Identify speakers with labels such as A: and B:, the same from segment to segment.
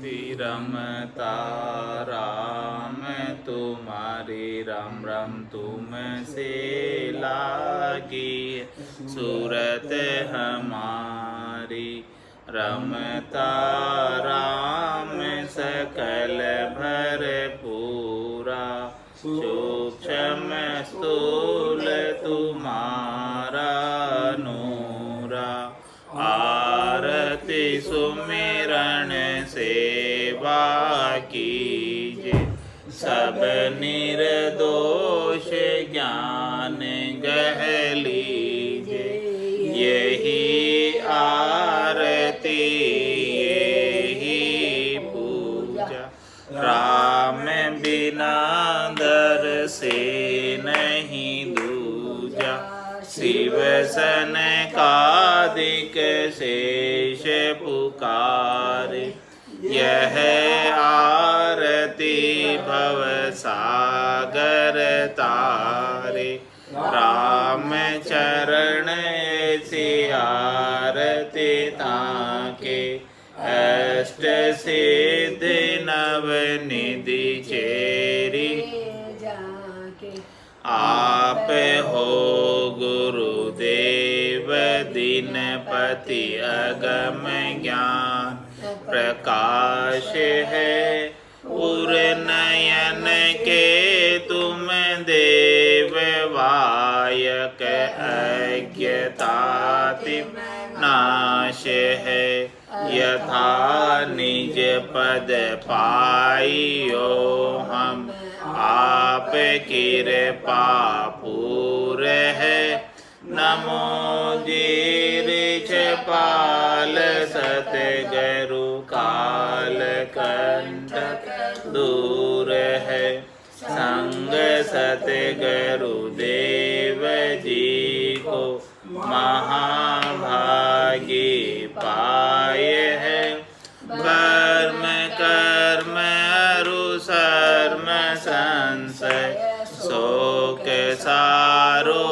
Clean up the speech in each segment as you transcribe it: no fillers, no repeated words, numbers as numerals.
A: रमता राम तुम्हारी राम राम तुमसे लागी सूरत हमारी रमता राम सकल भरपूरा सूक्ष्म स्थूल तुम्हारा नूरा आरती सुमिरन सेवा कीजे सब निर्दोष ज्ञान गह लीजे यही आरती यही पूजा राम बिना दर से नहीं दूजा शिव सनकादिक शेष पुकारे यह आरती भव सागर तारे राम चरण ऐसी आरती ताके अष्ट सिद्धि नव निधि चेरी आप हो गुरुदेव दीनपति अगम ज्ञान प्रकाश है उर नयन के तुम देव वायक अज्ञताति नाश है यथा निज पद पाइयो हम आप कृपा पूर है नमो गिरिछ पाल सतगुरु काल कंटक दूर है संग सतगुरु देव जी को महाभागी पाए है कर्म कर्म अरु शर्म संशय शोक सारो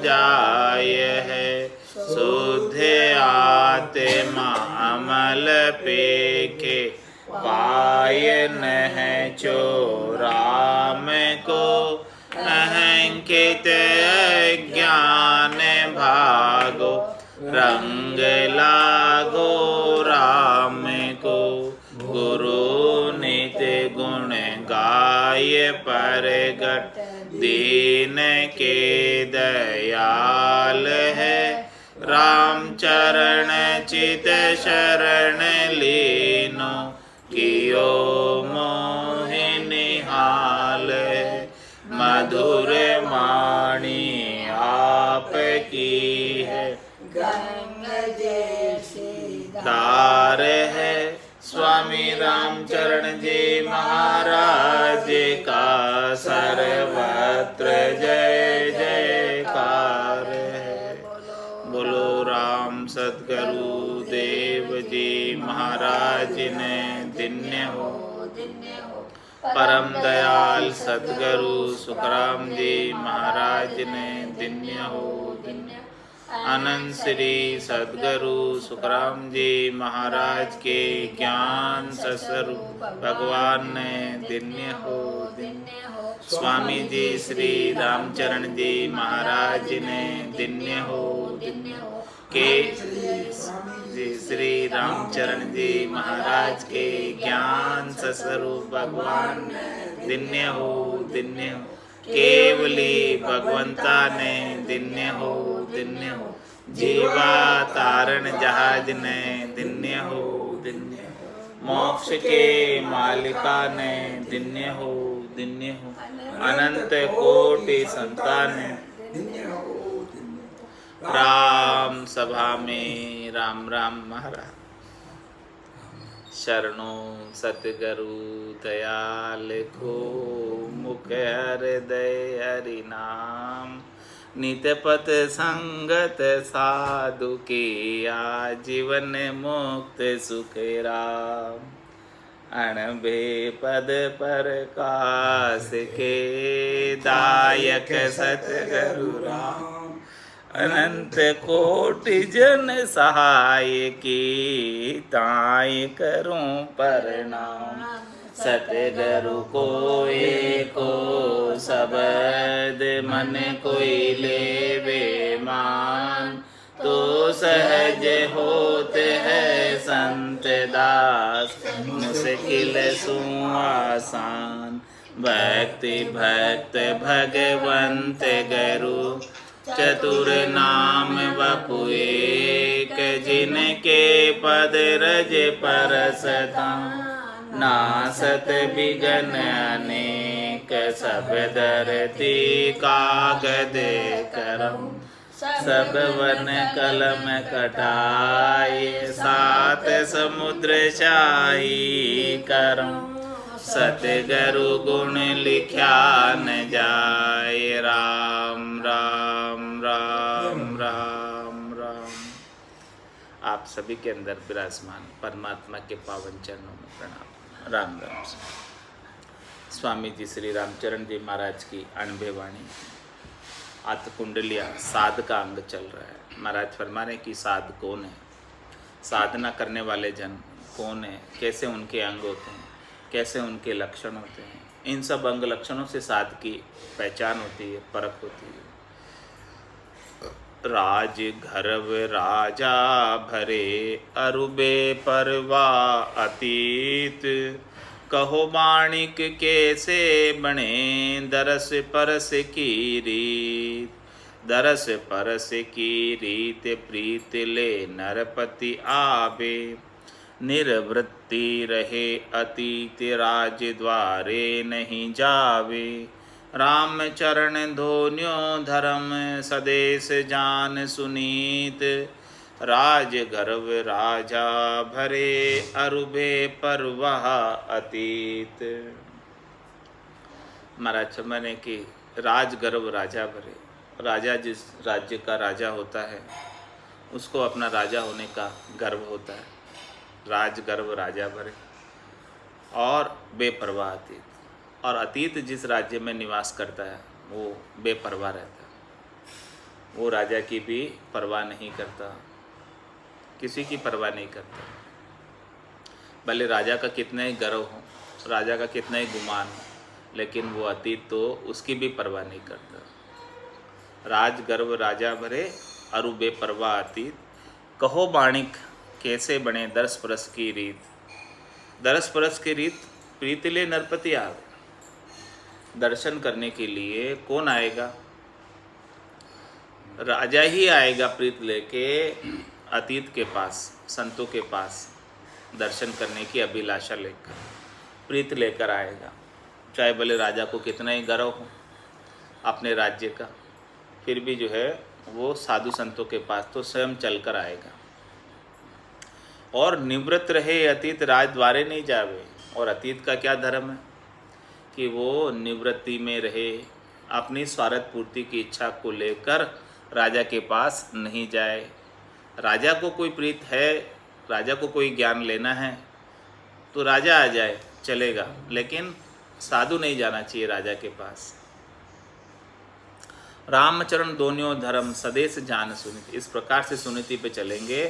A: जाय है शुद्ध आत्मा अमल पेखे पाय नह चो राम को अहंकित ज्ञान भागो रंग लागो राम को गुरु नित्य गुण गाय परगट दीन के दयाल है राम चरण चित शरण लीनो कियो मोहि निहाल मधुर वाणी आप की है
B: गंगा जैसी
A: धार है स्वामी रामचरण जी महाराज का सर्वत्र जय जयकार है। बोलो राम सद्गुरु देव जी महाराज ने धन्य हो परम दयाल सद्गुरु सुखराम जी महाराज ने धन्य हो अनंत श्री सद्गुरु सुखराम जी महाराज के ज्ञान स्वरूप भगवान ने धन्य हो स्वामी जी श्री रामचरण जी महाराज ने धन्य हो के जी श्री रामचरण जी महाराज के ज्ञान स्वरूप भगवान धन्य हो केवली भगवंता ने धन्य हो जीवा तारण जहाज ने धन्य हो मोक्ष के मालिका ने धन्य हो अनंत कोटि संतान राम सभा में राम राम महाराज शरणों सतगुरु दयाल को मुख हृदय हरि नाम नितपत संगत साधु की आजीवन मुक्त सुख राम अणबे पद प्रकाश के दायक सतगुरु राम अनंत कोटि जन सहाय की ताय करूं प्रणाम। सतगुरु को एको शब्द मन कोई लेवे मान। तो सहज होते हैं संत दास मुश्किल सु आसान। भक्ति भक्त भगवंत गुरु चतुर नाम वपु एक। जिनके पद रज परसता नासत बिगन अनेक। सब धरती कागद करम सब वन कलम कटाए। सात समुद्र शाही करम सतगुरु गुण लिख्या न जाए। राम राम राम राम राम। आप सभी के अंदर विराजमान परमात्मा के पावन चरणों में प्रणाम। राम राम। स्वामी जी श्री रामचरण जी महाराज की अणभे वाणी अत कुंडलिया साध का अंग चल रहा है। महाराज फरमा रहे कि साध कौन है, साधना करने वाले जन कौन है, कैसे उनके अंग होते हैं, कैसे उनके लक्षण होते हैं। इन सब अंग लक्षणों से साध की पहचान होती है, परख होती है। राज घरव राजा भरे अरुबे परवा अतीत। कहो माणिक कैसे बने दरस परस की रीत। दरस परस की रीत प्रीत ले नरपति आवे। निर्वृत्ति रहे अतीत राज द्वारे नहीं जावे। राम चरण धोन्यो धर्म सदेश जान सुनीत। राज गर्व राजा भरे अरुबे परवाह अतीत। महाराज मैंने कि राज गर्व राजा भरे, राजा जिस राज्य का राजा होता है उसको अपना राजा होने का गर्व होता है। राज गर्व राजा भरे और बेपरवाह अतीत। और अतीत जिस राज्य में निवास करता है वो बेपरवाह रहता है। वो राजा की भी परवाह नहीं करता, किसी की परवाह नहीं करता। भले राजा का कितना ही गर्व हो, राजा का कितना ही गुमान हो, लेकिन वो अतीत तो उसकी भी परवाह नहीं करता। राज गर्व राजा भरे अरु बेपरवाह अतीत। कहो बाणिक कैसे बने दरस परस की रीत। दरस परस की रीत प्रीत ले नरपति आवे। दर्शन करने के लिए कौन आएगा? राजा ही आएगा प्रीत लेके अतीत के पास, संतों के पास दर्शन करने की अभिलाषा लेकर, प्रीत लेकर आएगा। चाहे भले राजा को कितना ही गर्व हो अपने राज्य का, फिर भी जो है वो साधु संतों के पास तो स्वयं चलकर आएगा। और निवृत्त रहे अतीत राज द्वारे नहीं जावे। और अतीत का क्या धर्म है कि वो निवृत्ति में रहे, अपनी स्वार्थ पूर्ति की इच्छा को लेकर राजा के पास नहीं जाए। राजा को कोई प्रीत है, राजा को कोई ज्ञान लेना है तो राजा आ जाए चलेगा, लेकिन साधु नहीं जाना चाहिए राजा के पास। रामचरण दोनों धर्म सदेश जान सुनित। इस प्रकार से सुनीति पे चलेंगे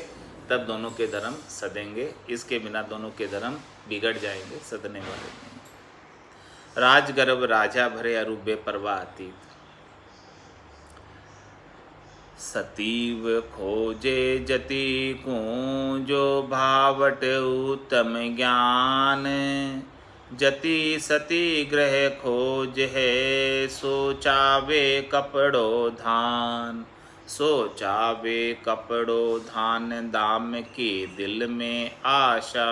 A: तब दोनों के धर्म सदेंगे, इसके बिना दोनों के धर्म बिगड़ जाएंगे, सदने वाले नहीं। राजगर्व राजा भरे अरु बेपरवाह अतीत। सतीव खोजे जति को जो भावट उत्तम ज्ञान। जति सती ग्रह खोज है सोचावे कपड़ो धान। सोचावे कपड़ो धान दाम की दिल में आशा।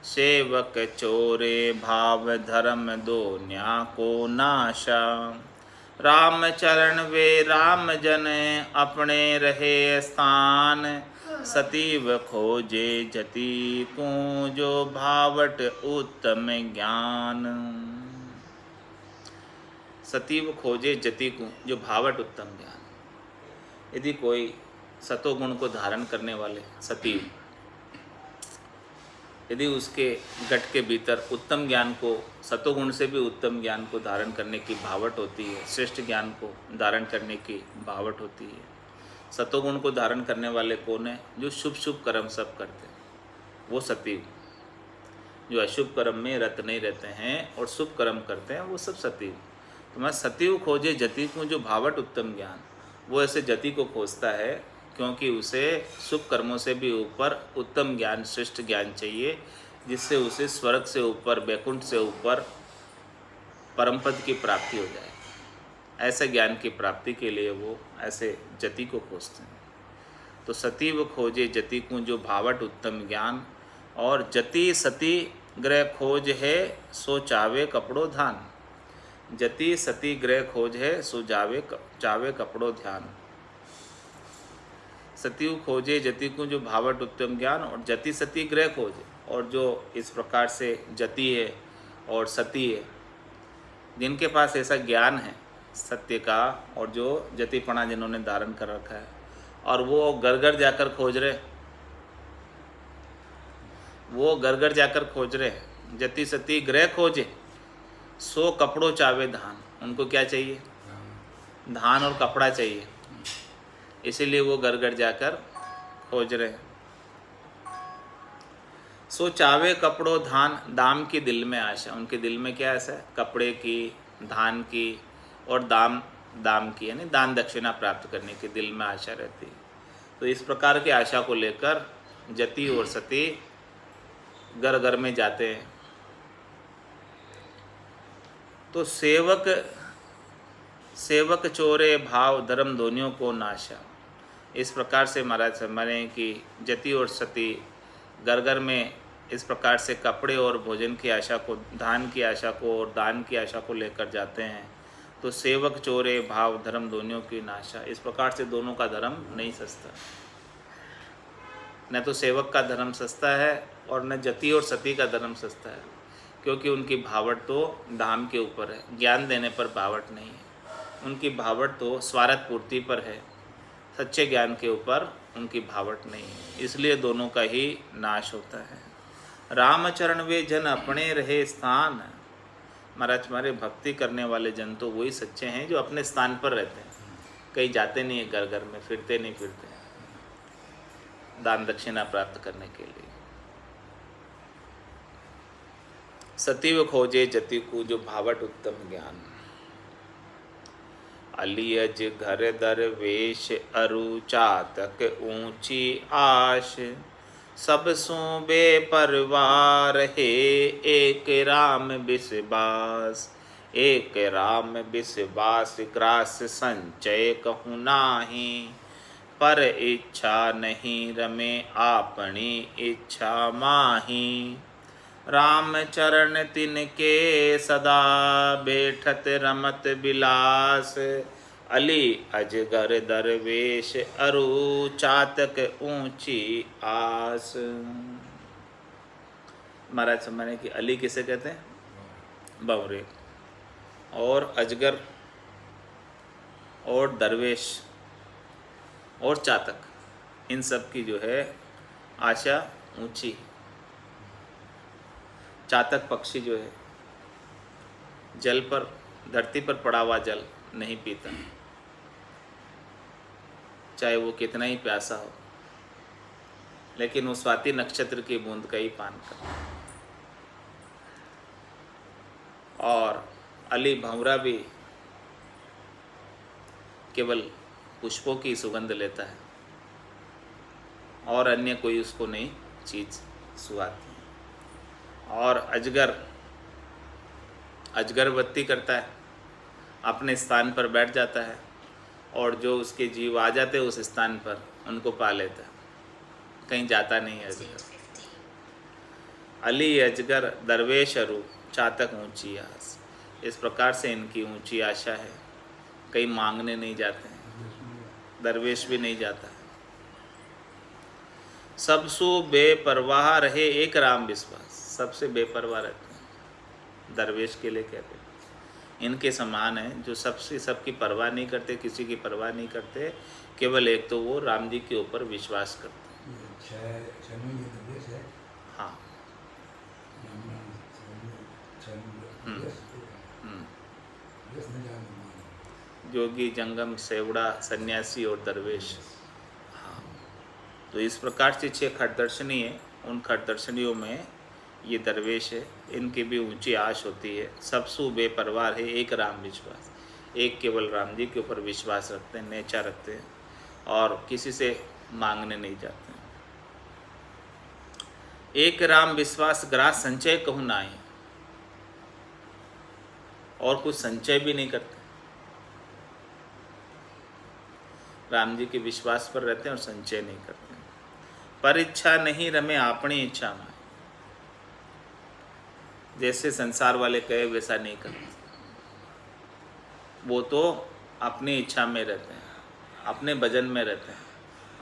A: सेवक चोरे भाव धर्म दोन्या को नाशा। राम चरण वे राम जन अपने रहे स्थान। सतीव खोजे जति को जो भावट उत्तम ज्ञान। सतीव खोजे जति को जो भावट उत्तम ज्ञान। यदि कोई सतोगुण को धारण करने वाले सतीव, यदि उसके गट के भीतर उत्तम ज्ञान को, सतोगुण से भी उत्तम ज्ञान को धारण करने की भावट होती है, श्रेष्ठ ज्ञान को धारण करने की भावट होती है, सतोगुण को धारण करने वाले कौन है? जो शुभ शुभ कर्म सब करते हैं, वो सतयुग। जो अशुभ कर्म में रत नहीं रहते हैं और शुभ कर्म करते हैं, वो सब सतयुग। तो मैं सतयुग खोजे जति को, जो भावट उत्तम ज्ञान, वो ऐसे जति को खोजता है क्योंकि उसे शुभ कर्मों से भी ऊपर उत्तम ज्ञान, श्रेष्ठ ज्ञान चाहिए, जिससे उसे स्वर्ग से ऊपर, वैकुंठ से ऊपर परम पद की प्राप्ति हो जाए। ऐसे ज्ञान की प्राप्ति के लिए वो ऐसे जति को खोजते हैं। तो सतीव खोजे जति को, जो भावट उत्तम ज्ञान, और जति सती ग्रह खोज है, सो चावे कपड़ो धान। जति सती ग्रह खोज है, सो चावे कपड़ो ध्यान। सतीव खोजे जति को, जो भावट उत्तम ज्ञान, और जति सती ग्रह खोजे। और जो इस प्रकार से जति है और सती है, जिनके पास ऐसा ज्ञान है सत्य का, और जो जतिपना जिन्होंने धारण कर रखा है, और वो घर घर जाकर खोज रहे, वो घर घर जाकर खोज रहे, जति सती ग्रह खोजे, सो कपड़ों चावे धान। उनको क्या चाहिए? धान और कपड़ा चाहिए, इसीलिए वो घर घर जाकर खोज रहे। सो चावे कपड़ों धान, दाम की दिल में आशा। उनके दिल में क्या आशा है? कपड़े की, धान की और दाम की, यानी दान दक्षिणा प्राप्त करने की दिल में आशा रहती है। तो इस प्रकार की आशा को लेकर जति और सती घर घर में जाते हैं। तो सेवक चोरे भाव, धर्म दोनों को नाशा। इस प्रकार से महाराज समझे कि जति और सती घर घर में इस प्रकार से कपड़े और भोजन की आशा को, धान की आशा को और दान की आशा को लेकर जाते हैं। तो सेवक चोरे भाव, धर्म दोनों की नाशा। इस प्रकार से दोनों का धर्म नहीं सस्ता, न तो सेवक का धर्म सस्ता है और न जति और सती का धर्म सस्ता है, क्योंकि उनकी भावट तो धाम के ऊपर है, ज्ञान देने पर भावट नहीं है। उनकी भावट तो स्वार्थ पूर्ति पर है, सच्चे ज्ञान के ऊपर उनकी भावट नहीं है, इसलिए दोनों का ही नाश होता है। रामचरण वे जन अपने रहे स्थान। महाराज हमारे भक्ति करने वाले जन तो वही सच्चे हैं जो अपने स्थान पर रहते हैं, कहीं जाते नहीं है, घर घर में फिरते नहीं फिरते दान दक्षिणा प्राप्त करने के लिए। सतीव खोजे जति को, जो भावट उत्तम ज्ञान। अलियज घर दरवेश अरु चातक ऊंची आश। सब सो बेपरवार है एक राम विश्वास। एक राम विश्वास ग्रास संचय कहूँ नाही। पर इच्छा नहीं रमे आपनी इच्छा माही। राम चरण तिनके सदा बैठत रमत बिलास। अली अजगर दरवेश अरु चातक ऊंची आस। महाराज समझने कि अली किसे कहते हैं? बवरे। और अजगर और दरवेश और चातक, इन सब की जो है आशा ऊंची। चातक पक्षी जो है जल पर, धरती पर पड़ा हुआ जल नहीं पीता, चाहे वो कितना ही प्यासा हो, लेकिन वो स्वाति नक्षत्र की बूंद का ही पान करता। और अली भंवरा भी केवल पुष्पों की सुगंध लेता है और अन्य कोई उसको नहीं चीज सुहाती। और अजगरबत्ती करता है, अपने स्थान पर बैठ जाता है और जो उसके जीव आ जाते हैं उस स्थान पर उनको पा लेता है, कहीं जाता नहीं है अजगर। अली अजगर दरवेश अरु चातक ऊंची आस। इस प्रकार से इनकी ऊंची आशा है, कहीं मांगने नहीं जाते हैं, दरवेश भी नहीं जाता है। सबसु बेपरवाह रहे एक राम विश्वास। सबसे बेपरवाह रहते हैं, दरवेश के लिए कहते हैं। इनके समान है जो सबसे सबकी परवाह नहीं करते, किसी की परवाह नहीं करते, केवल एक तो वो राम जी के ऊपर विश्वास करते हैं। हाँ, जोगी, जंगम, सेवड़ा, सन्यासी और दरवेश, तो इस प्रकार से 6 खटदर्शनी है। उन खटदर्शनियों में ये दरवेश है, इनकी भी ऊंची आश होती है। सब सु बेपरवाह है, एक राम विश्वास, एक केवल राम जी के ऊपर विश्वास रखते हैं, नेचा रखते हैं और किसी से मांगने नहीं जाते हैं। एक राम विश्वास ग्रास संचय कहूँ नाई, और कुछ संचय भी नहीं करते। राम जी के विश्वास पर रहते हैं और संचय नहीं करते। पर इच्छा नहीं रमे अपनी इच्छा में, जैसे संसार वाले कहे वैसा नहीं करते। वो तो अपनी इच्छा में रहते हैं, अपने भजन में रहते हैं,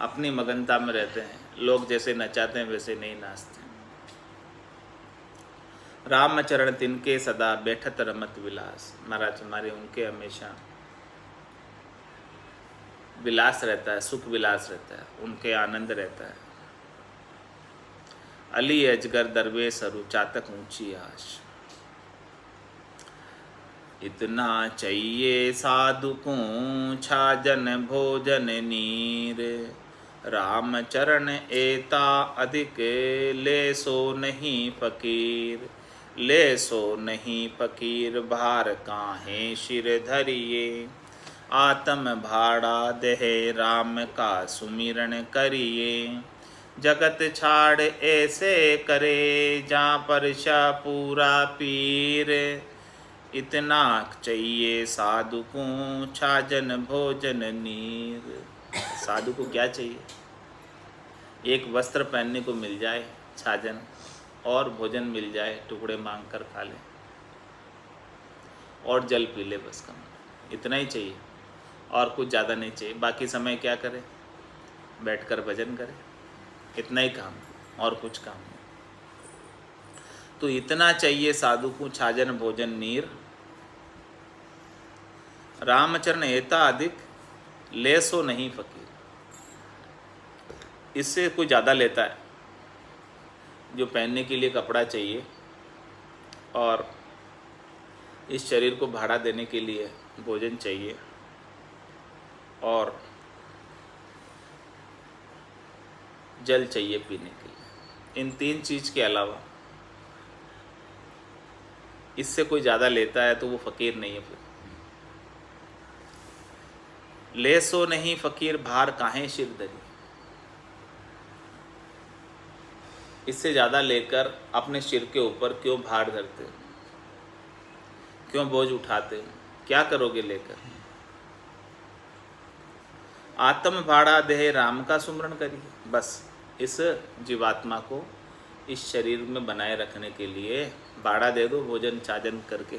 A: अपनी मगनता में रहते हैं। लोग जैसे नचाते हैं वैसे नहीं नाचते। राम चरण तिनके सदा बैठत रमत विलास। महाराज हमारे उनके हमेशा विलास रहता है, सुख विलास रहता है, उनके आनंद रहता है। अली अजगर दरवेश अरु चातक ऊंची आश। इतना चाहिए साधु को छाजन भोजन नीर, राम चरण एता अधिक ले सो नहीं फकीर। ले सो नहीं फकीर भार काहे सिर धरिए, आत्म भाड़ा देहे राम का सुमिरन करिए। जगत छाड़ ऐसे करे जहाँ पर शा पूरा पीर, इतना चाहिए साधु को छाजन भोजन नीर। साधु को क्या चाहिए? एक वस्त्र पहनने को मिल जाए, छाजन, और भोजन मिल जाए, टुकड़े मांग कर खा ले और जल पी ले, बस कम इतना ही चाहिए और कुछ ज़्यादा नहीं चाहिए। बाकी समय क्या करे? बैठकर भजन करे, इतना ही काम और कुछ काम नहीं। तो इतना चाहिए साधु को छाजन भोजन नीर, रामचरण एता अधिक ले सो नहीं फकीर। इससे कोई ज़्यादा लेता है। जो पहनने के लिए कपड़ा चाहिए और इस शरीर को भाड़ा देने के लिए भोजन चाहिए और जल चाहिए पीने के लिए, इन 3 चीज़ के अलावा इससे कोई ज़्यादा लेता है तो वो फ़कीर नहीं है। फिर ले सो नहीं फ़कीर भार काहे सिर धरी। इससे ज़्यादा लेकर अपने सिर के ऊपर क्यों भार धरते हो, क्यों बोझ उठाते हो? क्या करोगे लेकर? आत्म भाड़ा देह राम का सुमरण करिए। बस इस जीवात्मा को इस शरीर में बनाए रखने के लिए भाड़ा दे दो भोजन छाजन करके,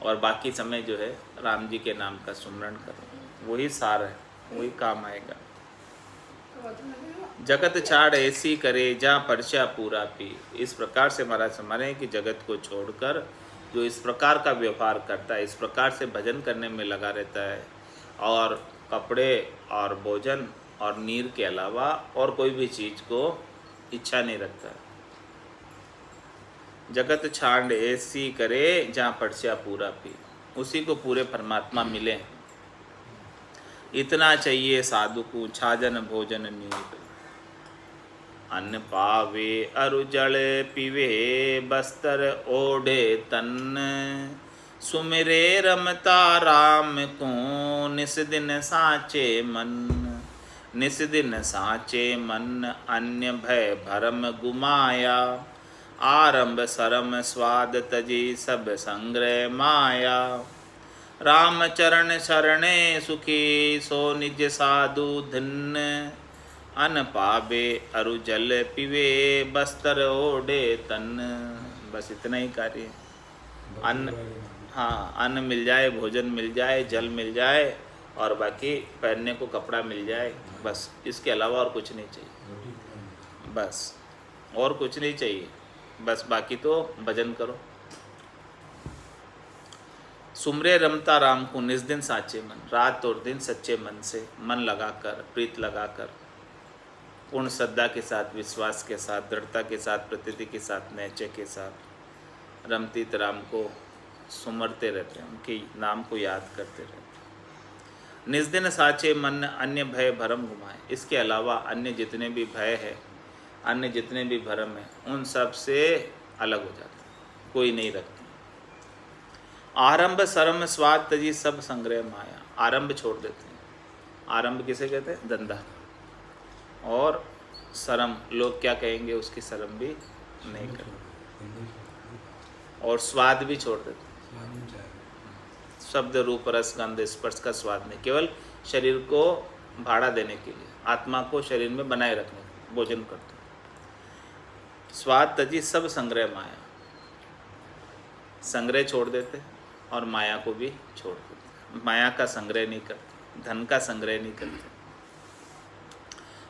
A: और बाकी समय जो है राम जी के नाम का सुमरण करो। वही सार है, वही काम आएगा। जगत छाड़ ऐसी करे जहाँ परचा पूरा पी। इस प्रकार से महाराज हमारे हैं कि जगत को छोड़कर जो इस प्रकार का व्यवहार करता है, इस प्रकार से भजन करने में लगा रहता है और कपड़े और भोजन और नीर के अलावा और कोई भी चीज़ को इच्छा नहीं रखता। जगत छाड़ ऐसी करे जहाँ परचा पूरा पी, उसी को पूरे परमात्मा मिले। इतना चाहिए साधु को छाजन भोजन नीर, अन्न पावे अरु जल पीवे बस्तर ओढ़े तन। सुमिरे रमता राम को निस दिन साचे मन। निस दिन साचे मन अन्य भय भरम गुमाया। आरंभ सरम स्वाद तजी सब संग्रह माया। राम चरण शरणे सुखी सो निज साधु धन्य। अन्न पावे अरु जल पीवे बस्तर ओढ़े तन। बस इतना ही कार्य। अन्न, हाँ, अन्न मिल जाए, भोजन मिल जाए, जल मिल जाए और बाकी पहनने को कपड़ा मिल जाए, बस इसके अलावा और कुछ नहीं चाहिए। बस और कुछ नहीं चाहिए, बस बाकी तो भजन करो। सुमरे रमता राम को निस दिन साचे मन। रात और दिन सच्चे मन से, मन लगाकर, प्रीत लगाकर, पूर्ण श्रद्धा के साथ, विश्वास के साथ, दृढ़ता के साथ, प्रतीति के साथ, नैचे के साथ रमतीत राम को सुमरते रहते हैं, उनके नाम को याद करते रहते हैं। निस्दिन साचे मन अन्य भय भरम घुमाए। इसके अलावा अन्य जितने भी भय है, अन्य जितने भी भरम है, उन सब से अलग हो जाते हैं, कोई नहीं रखते। आरंभ शर्म स्वाद तजी सब संग्रह माया। आरंभ छोड़ देते हैं। आरंभ किसे कहते हैं? धंधा। और शर्म, लोग क्या कहेंगे उसकी शर्म भी नहीं करते। और स्वाद भी छोड़ देते हैं। शब्द रूप रस गंध स्पर्श का स्वाद नहीं, केवल शरीर को भाड़ा देने के लिए, आत्मा को शरीर में बनाए रखने के लिए भोजन करते हैं। स्वाद तजी सब संग्रह माया। संग्रह छोड़ देते और माया को भी छोड़ देते। माया का संग्रह नहीं करते, धन का संग्रह नहीं करते।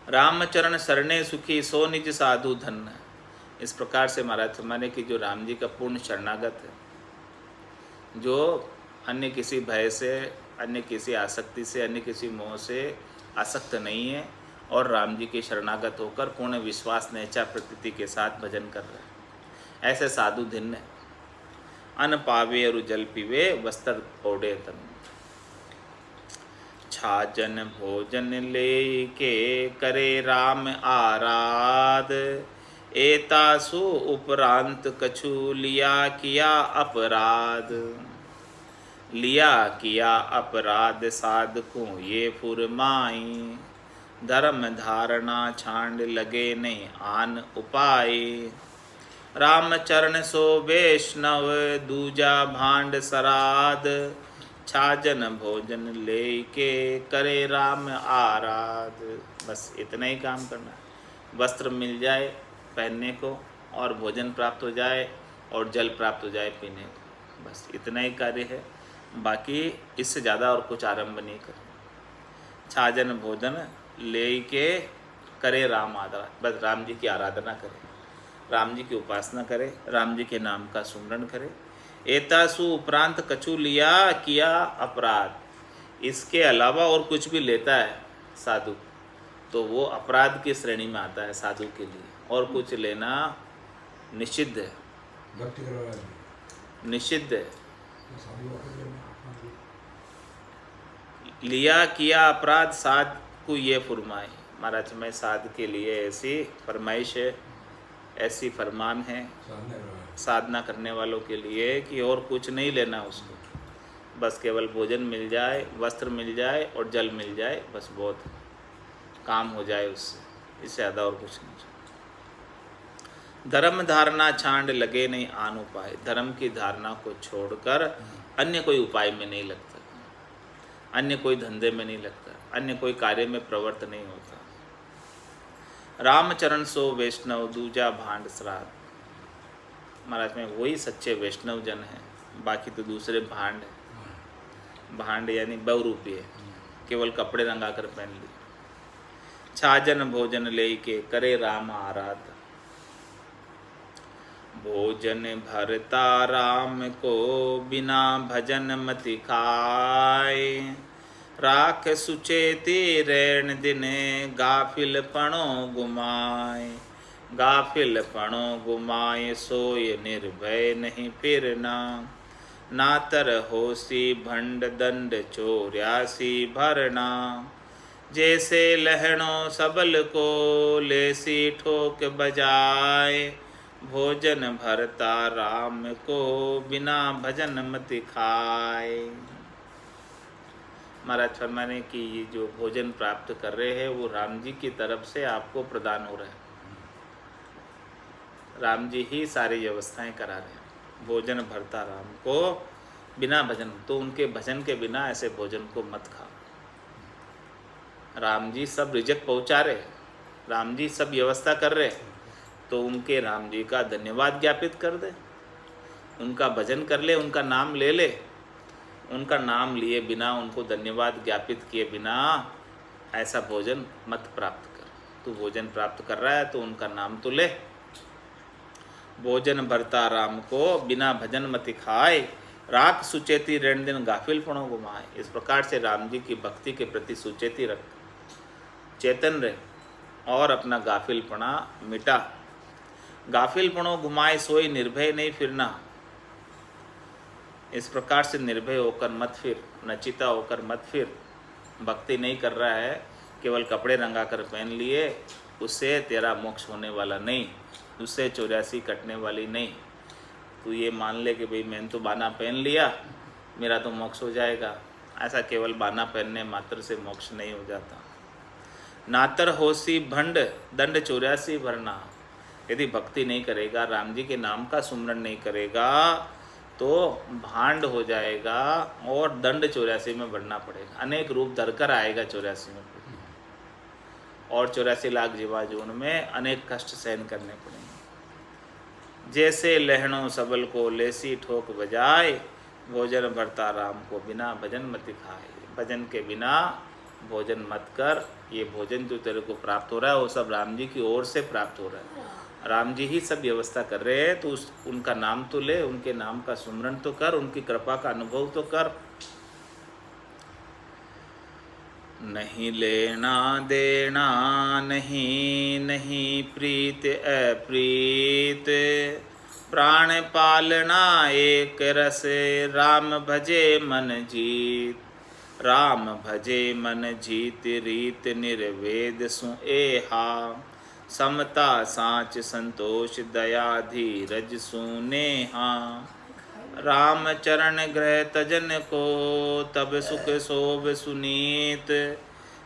A: रामचरण शरणे सुखी सो निज साधु धन। इस प्रकार से महाराज माने कि जो राम जी का पूर्ण शरणागत है, जो अन्य किसी भय से, अन्य किसी आसक्ति से, अन्य किसी मोह से आसक्त नहीं है और राम जी के शरणागत होकर पूर्ण विश्वास नेचा प्रतीति के साथ भजन कर रहे हैं, ऐसे साधु धिन्न है। अन्न पावे और जल पीवे वस्त्र ओढ़े तन। छाजन भोजन ले के करे राम आराध। एतासु उपरांत कछु लिया किया अपराध। लिया किया अपराध साधकों ये फुरमाई। धर्म धारणा छांड लगे नहीं आन उपाय। रामचरण सो वैष्णव दूजा भांड सराध। छाजन भोजन ले के करे राम आराध। बस इतना ही काम करना है। वस्त्र मिल जाए पहनने को, और भोजन प्राप्त हो जाए, और जल प्राप्त हो जाए पीने को, बस इतना ही कार्य है। बाकी इससे ज़्यादा और कुछ आरंभ नहीं करें। छाजन भोजन ले के करे राम आराधना। बस राम जी की आराधना करें, राम जी की उपासना करें, राम जी के नाम का सुमरण करें। एतासु उपरांत कछु लिया किया अपराध। इसके अलावा और कुछ भी लेता है साधु तो वो अपराध की श्रेणी में आता है साधु के लिए। और कुछ लेना निषिद्ध है, निषिद्ध है। लिया किया अपराध साध को ये फरमाए। महाराज में साध के लिए ऐसी फरमाइश है, ऐसी फरमान है साधना करने वालों के लिए कि और कुछ नहीं लेना उसको, बस केवल भोजन मिल जाए, वस्त्र मिल जाए और जल मिल जाए, बस बहुत काम हो जाए उससे, इससे ज़्यादा और कुछ नहीं। धर्म धारणा छांड लगे नहीं आन उपाय। धर्म की धारणा को छोड़कर अन्य कोई उपाय में नहीं लगता, अन्य कोई धंधे में नहीं लगता, अन्य कोई कार्य में प्रवृत्त नहीं होता। रामचरण सो वैष्णव दूजा भांड श्राद्ध। महाराज में वही सच्चे वैष्णव जन हैं, बाकी तो दूसरे भांड है। भांड यानी बहुरूपी है, केवल कपड़े रंगा कर पहन लिए। छाजन भोजन ले के करे राम आराध। भोजन भरता राम को बिना भजन मति खाए। राख सुचेती रैन दिन गाफिल पणो गुमाए। गाफिल पणो गुमाए सोय निर्भय नहीं फिरना। नातर होसी भंड दंड चौर्यासी भरना। जैसे लहणों सबल को लेसी ठोक बजाए। भोजन भरता राम को बिना भजन मति खाए। महाराज फरमाने कि ये जो भोजन प्राप्त कर रहे हैं वो राम जी की तरफ से आपको प्रदान हो रहा है। राम जी ही सारी व्यवस्थाएं करा रहे हैं। भोजन भरता राम को बिना भजन, तो उनके भजन के बिना ऐसे भोजन को मत खाओ। राम जी सब रिजक पहुंचा रहे, राम जी सब व्यवस्था कर रहे, तो उनके राम जी का धन्यवाद ज्ञापित कर दे, उनका भजन कर ले, उनका नाम ले ले। उनका नाम लिए बिना, उनको धन्यवाद ज्ञापित किए बिना ऐसा भोजन मत प्राप्त कर। तू भोजन प्राप्त कर रहा है तो उनका नाम तो ले। भोजन भरता राम को बिना भजन मति खाए। राख सुचेती रण दिन गाफिल पणो गुमाए। इस प्रकार से राम जी की भक्ति के प्रति सुचेती रख, चेतन रहे और अपना गाफिलपना मिटा। गाफिलपणों घुमाए सोई निर्भय नहीं फिरना। इस प्रकार से निर्भय होकर मत फिर, नचिता होकर मत फिर। भक्ति नहीं कर रहा है, केवल कपड़े रंगा कर पहन लिए, उससे तेरा मोक्ष होने वाला नहीं, उससे 84 कटने वाली नहीं। तू ये मान ले कि भाई मैंने तो बाना पहन लिया, मेरा तो मोक्ष हो जाएगा। ऐसा केवल बाना पहनने मात्र से मोक्ष नहीं हो जाता। नातर होसी भंड दंड 84 भरना। यदि भक्ति नहीं करेगा, राम जी के नाम का सुमरण नहीं करेगा, तो भांड हो जाएगा और दंड 84 में भरना पड़ेगा। अनेक रूप धरकर आएगा 84 में, और 84 लाख जीवाजून में अनेक कष्ट सहन करने पड़ेंगे। जैसे लहणों सबल को लेसी ठोक बजाए, भोजन भरता राम को बिना भजन मत खाए। भजन के बिना भोजन मत कर। ये भोजन जो तेरे को प्राप्त हो रहा है वो सब राम जी की ओर से प्राप्त हो रहा है। राम जी ही सब व्यवस्था कर रहे हैं, तो उनका नाम तो ले, उनके नाम का सुमरण तो कर, उनकी कृपा का अनुभव तो कर। नहीं लेना देना नहीं, नहीं प्रीत अप्रीत, प्राण पालना एक रस, राम भजे मन जीत। राम भजे मन जीत रीत, निर्वेद सु एहा, समता साच संतोष दया धीरज सुनेहा। राम चरण ग्रह तजन को, तब सुख शोभ सुनीत।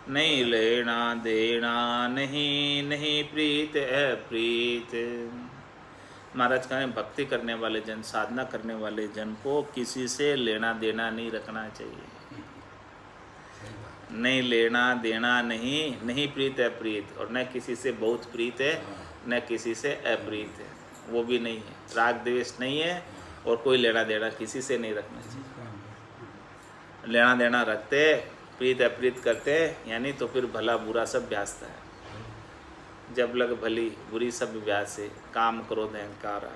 A: नहीं लेना देना नहीं, नहीं प्रीत अप्रीत। महाराज कहें भक्ति करने वाले जन, साधना करने वाले जन को किसी से लेना देना नहीं रखना चाहिए। नहीं लेना देना नहीं, नहीं प्रीत अप्रीत, और न किसी से बहुत प्रीत है न किसी से अप्रीत है, वो भी नहीं है। राग द्वेष नहीं है और कोई लेना देना किसी से नहीं रखना चाहिए। लेना देना रखते, प्रीत अप्रीत करते, यानी तो फिर भला बुरा सब ब्यासता है। जब लग भली बुरी सब ब्यासे, काम क्रोध अहंकारा,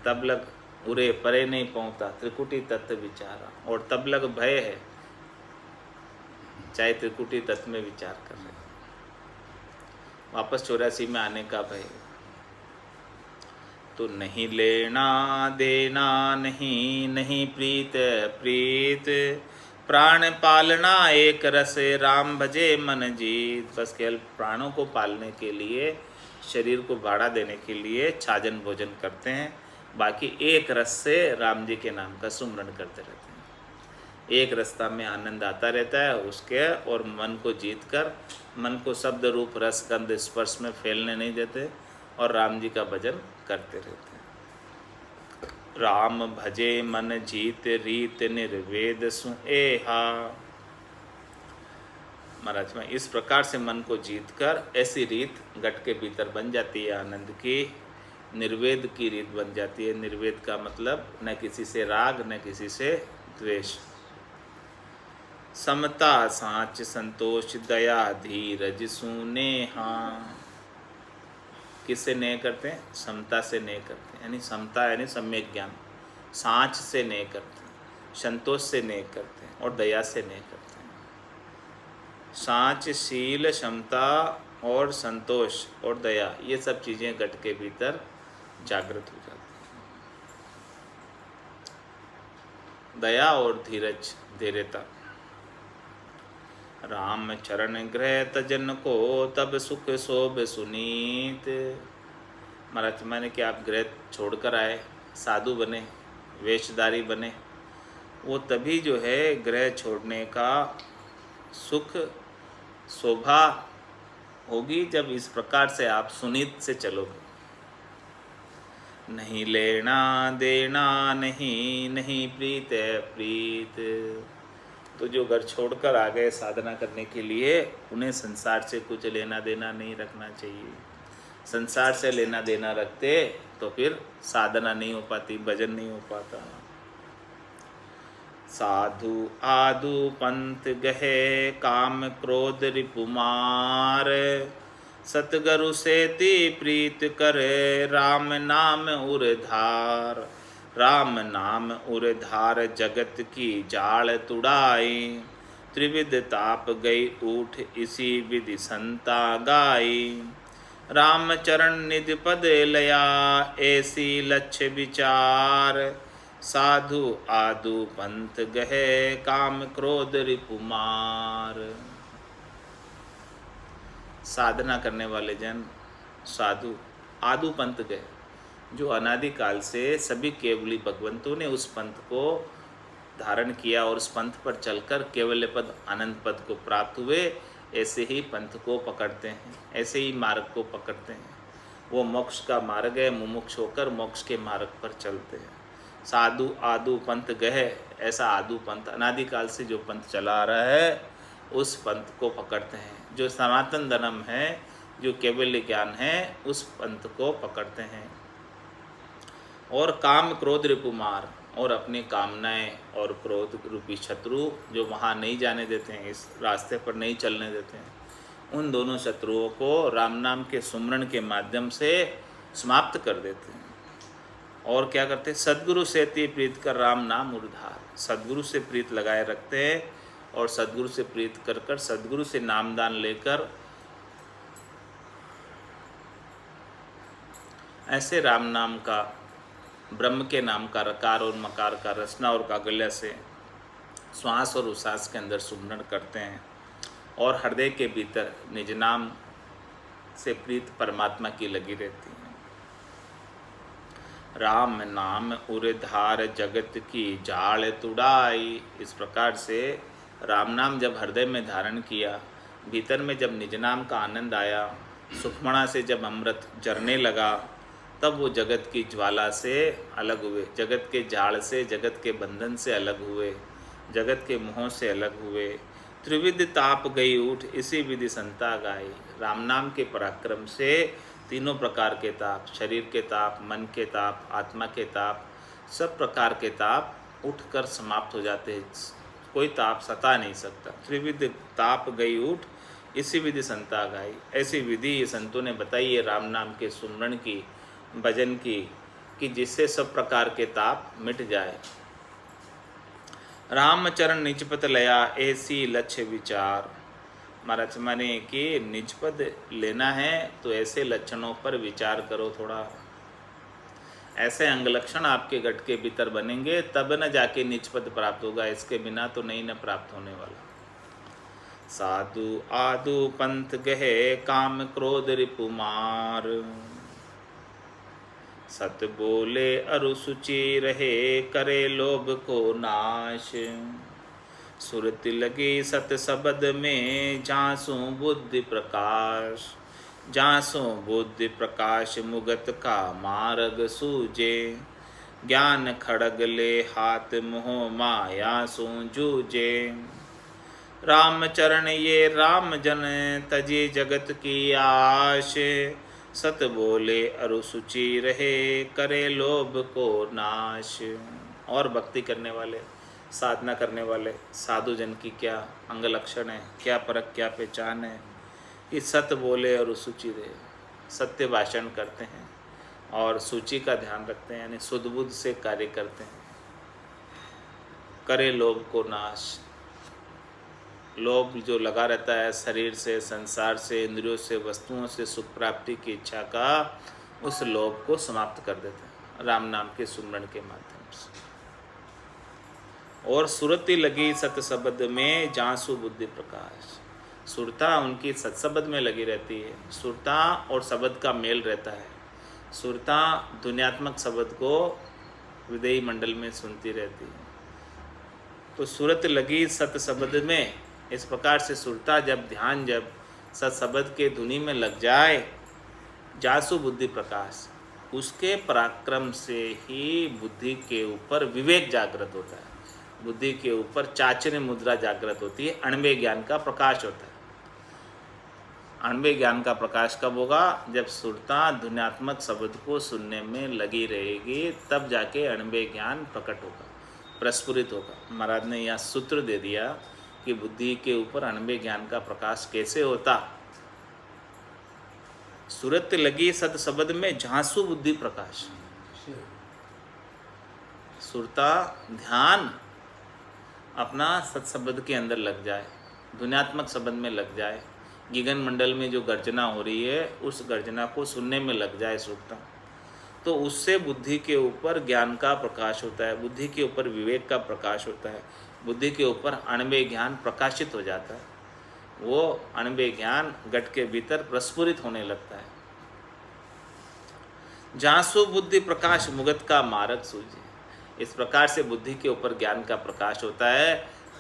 A: तब लग उरे परे नहीं पहुँचता, त्रिकुटी तत्व विचारा। और तब लग भय है, चाहे त्रिकुटी तत्व में विचार कर रहे, वापस 84 में आने का भय। तो नहीं लेना देना नहीं, नहीं प्रीत प्रीत, प्राण पालना एक रस, राम भजे मन जीत। बस केवल प्राणों को पालने के लिए, शरीर को भाड़ा देने के लिए छाजन भोजन करते हैं, बाकी एक रस से राम जी के नाम का सुमरण करते रहते हैं। एक रास्ता में आनंद आता रहता है उसके, और मन को जीत कर, मन को शब्द रूप रस गंध स्पर्श में फैलने नहीं देते, और राम जी का भजन करते रहते हैं। राम भजे मन जीत रीत, निर्वेद सु एहा। महाराज में इस प्रकार से मन को जीत कर ऐसी रीत घट के भीतर बन जाती है आनंद की, निर्वेद की रीत बन जाती है। निर्वेद का मतलब न किसी से राग न किसी से द्वेष। समता साच संतोष दया धीरज सुनेहा। किससे नेह करते हैं? समता से नेह करते हैं, यानी समता यानी सम्यक ज्ञान। साच से नेह करते हैं, संतोष से नेह करते हैं, और दया से नेह करते हैं। साच, शील, क्षमता और संतोष और दया, ये सब चीज़ें घट के भीतर जागृत हो जाती हैं। दया और धीरज, धैर्यता। राम चरण ग्रह तजन को, तब सुख शोभ सुनीत। महाराज मैंने कि आप ग्रह छोड़कर आए, साधु बने, वेशधारी बने, वो तभी जो है ग्रह छोड़ने का सुख शोभा होगी जब इस प्रकार से आप सुनीत से चलोगे। नहीं लेना देना नहीं, नहीं प्रीत प्रीत। तो जो घर छोड़कर आ गए साधना करने के लिए, उन्हें संसार से कुछ लेना देना नहीं रखना चाहिए। संसार से लेना देना रखते तो फिर साधना नहीं हो पाती, भजन नहीं हो पाता। साधु आदु पंथ गहे, काम क्रोध रिपुमार, सतगुरु सेति प्रीत करे, राम नाम उरधार। राम नाम उरधार जगत की जाल तुड़ाई, त्रिविध ताप गई ऊठ इसी विधि संता गाई। राम चरण निधि पद लया, ऐसी लक्ष्य विचार, साधु आदु पंथ गहे काम क्रोध रिपुमार। साधना करने वाले जन साधु आदु पंथ गए, जो अनादिकाल से सभी केवली भगवंतों ने उस पंथ को धारण किया और उस पंथ पर चलकर केवल्य पद अनंत पद को प्राप्त हुए, ऐसे ही पंथ को पकड़ते हैं, ऐसे ही मार्ग को पकड़ते हैं। वो मोक्ष का मार्ग है, मुमुक्ष होकर मोक्ष के मार्ग पर चलते हैं। साधु आदु पंथ गहे, ऐसा आदु पंथ अनादिकाल से जो पंथ चला आ रहा है उस पंथ को पकड़ते हैं। जो सनातन धर्म है, जो केवल्य ज्ञान है, उस पंथ को पकड़ते हैं। और काम क्रोध रिपुमार, और अपनी कामनाएं और क्रोध रूपी शत्रु जो वहाँ नहीं जाने देते हैं, इस रास्ते पर नहीं चलने देते हैं, उन दोनों शत्रुओं को राम नाम के सुमरण के माध्यम से समाप्त कर देते हैं। और क्या करते हैं? सद्गुरु से ती प्रीत कर राम नाम उद्धार। सद्गुरु से प्रीत लगाए रखते हैं और सद्गुरु से प्रीत कर कर सद्गुरु से नामदान लेकर ऐसे राम नाम का, ब्रह्म के नाम का रकार और मकार का रचना और कागल्य से श्वास और उसास के अंदर सुमरण करते हैं और हृदय के भीतर निज नाम से प्रीत परमात्मा की लगी रहती है। राम नाम उरधार जगत की जाल तुड़ाई। इस प्रकार से राम नाम जब हृदय में धारण किया, भीतर में जब निज नाम का आनंद आया, सुखमणा से जब अमृत जरने लगा, तब वो जगत की ज्वाला से अलग हुए, जगत के जाल से, जगत के बंधन से अलग हुए, जगत के मोह से अलग हुए। त्रिविध ताप गई उठ, इसी विधि संता गाई। राम नाम के पराक्रम से तीनों प्रकार के ताप, शरीर के ताप, मन के ताप, आत्मा के ताप, सब प्रकार के ताप उठकर समाप्त हो जाते हैं। कोई ताप सता नहीं सकता। त्रिविध ताप गई उठ, इसी विधि संता गाई। ऐसी विधि ये संतों ने बताई है राम नाम के सुमरण की, भजन की, कि जिससे सब प्रकार के ताप मिट जाए। रामचरण निजपद लया, ऐसी लक्ष्य विचार। महाराज माने कि निजपद लेना है तो ऐसे लक्षणों पर विचार करो थोड़ा। ऐसे अंग लक्षण आपके घट के भीतर बनेंगे तब न जाके निजपद प्राप्त होगा, इसके बिना तो नहीं न प्राप्त होने वाला। साधु आदु पंथ गहे, काम क्रोध रिपुमार। सत बोले अरु सुचि रहे, करे लोभ को नाश। सुरति लगी सत शब्द में, जासु बुद्धि प्रकाश। जासु बुद्धि प्रकाश मुगत का मार्ग सूझे। ज्ञान खड़ग ले हाथ मोह माया सो जूझे। राम चरण ये राम जन, तजे जगत की आश। सत बोले अरु सुचि रहे, करे लोभ को नाश। और भक्ति करने वाले, साधना करने वाले साधु जन की क्या अंग लक्षण है, क्या परख, क्या पहचान है? कि सत बोले और सुचि रहे, सत्य भाषण करते हैं और सूची का ध्यान रखते हैं, यानी सुध बुद्ध से कार्य करते हैं। करे लोभ को नाश। लोभ जो लगा रहता है शरीर से, संसार से, इंद्रियों से, वस्तुओं से सुख प्राप्ति की इच्छा का, उस लोभ को समाप्त कर देते हैं राम नाम के सुमरण के माध्यम से। और सुरति लगी सत शब्द में, जासु बुद्धि प्रकाश। सुरता उनकी सत्शब्द में लगी रहती है। सुरता और शब्द का मेल रहता है। सुरता दुनियात्मक शब्द को विदेही मंडल में सुनती रहती है। तो सुरत लगी सत शब्द में, इस प्रकार से सुरता जब ध्यान जब सत शब्द के धुनी में लग जाए, जासु बुद्धि प्रकाश, उसके पराक्रम से ही बुद्धि के ऊपर विवेक जागृत होता है। बुद्धि के ऊपर चाचर्य मुद्रा जागृत होती है, अणवे ज्ञान का प्रकाश होता है। अणवे ज्ञान का प्रकाश कब होगा? जब सुरता ध्वन्यात्मक शब्द को सुनने में लगी रहेगी, तब जाके अणवे ज्ञान प्रकट होगा, प्रस्फुरित होगा। महाराज ने यहाँ सूत्र दे दिया कि बुद्धि के ऊपर अणवे ज्ञान का प्रकाश कैसे होता। सुरत लगी सत शब्द में, झांसु बुद्धि प्रकाश। सुरता ध्यान अपना सत्शब्द के अंदर लग जाए, ध्वन्यात्मक शब्द में लग जाए, गगन मंडल में जो गर्जना हो रही है उस गर्जना को सुनने में लग जाए सुरता, तो उससे बुद्धि के ऊपर ज्ञान का प्रकाश होता है, बुद्धि के ऊपर विवेक का प्रकाश होता है, बुद्धि के ऊपर अणव्य ज्ञान प्रकाशित हो जाता है। वो अणव्य ज्ञान घट के भीतर प्रस्फुरित होने लगता है। जहाँ सो बुद्धि प्रकाश मुगत का मार्ग सूझे, इस प्रकार से बुद्धि के ऊपर ज्ञान का प्रकाश होता है,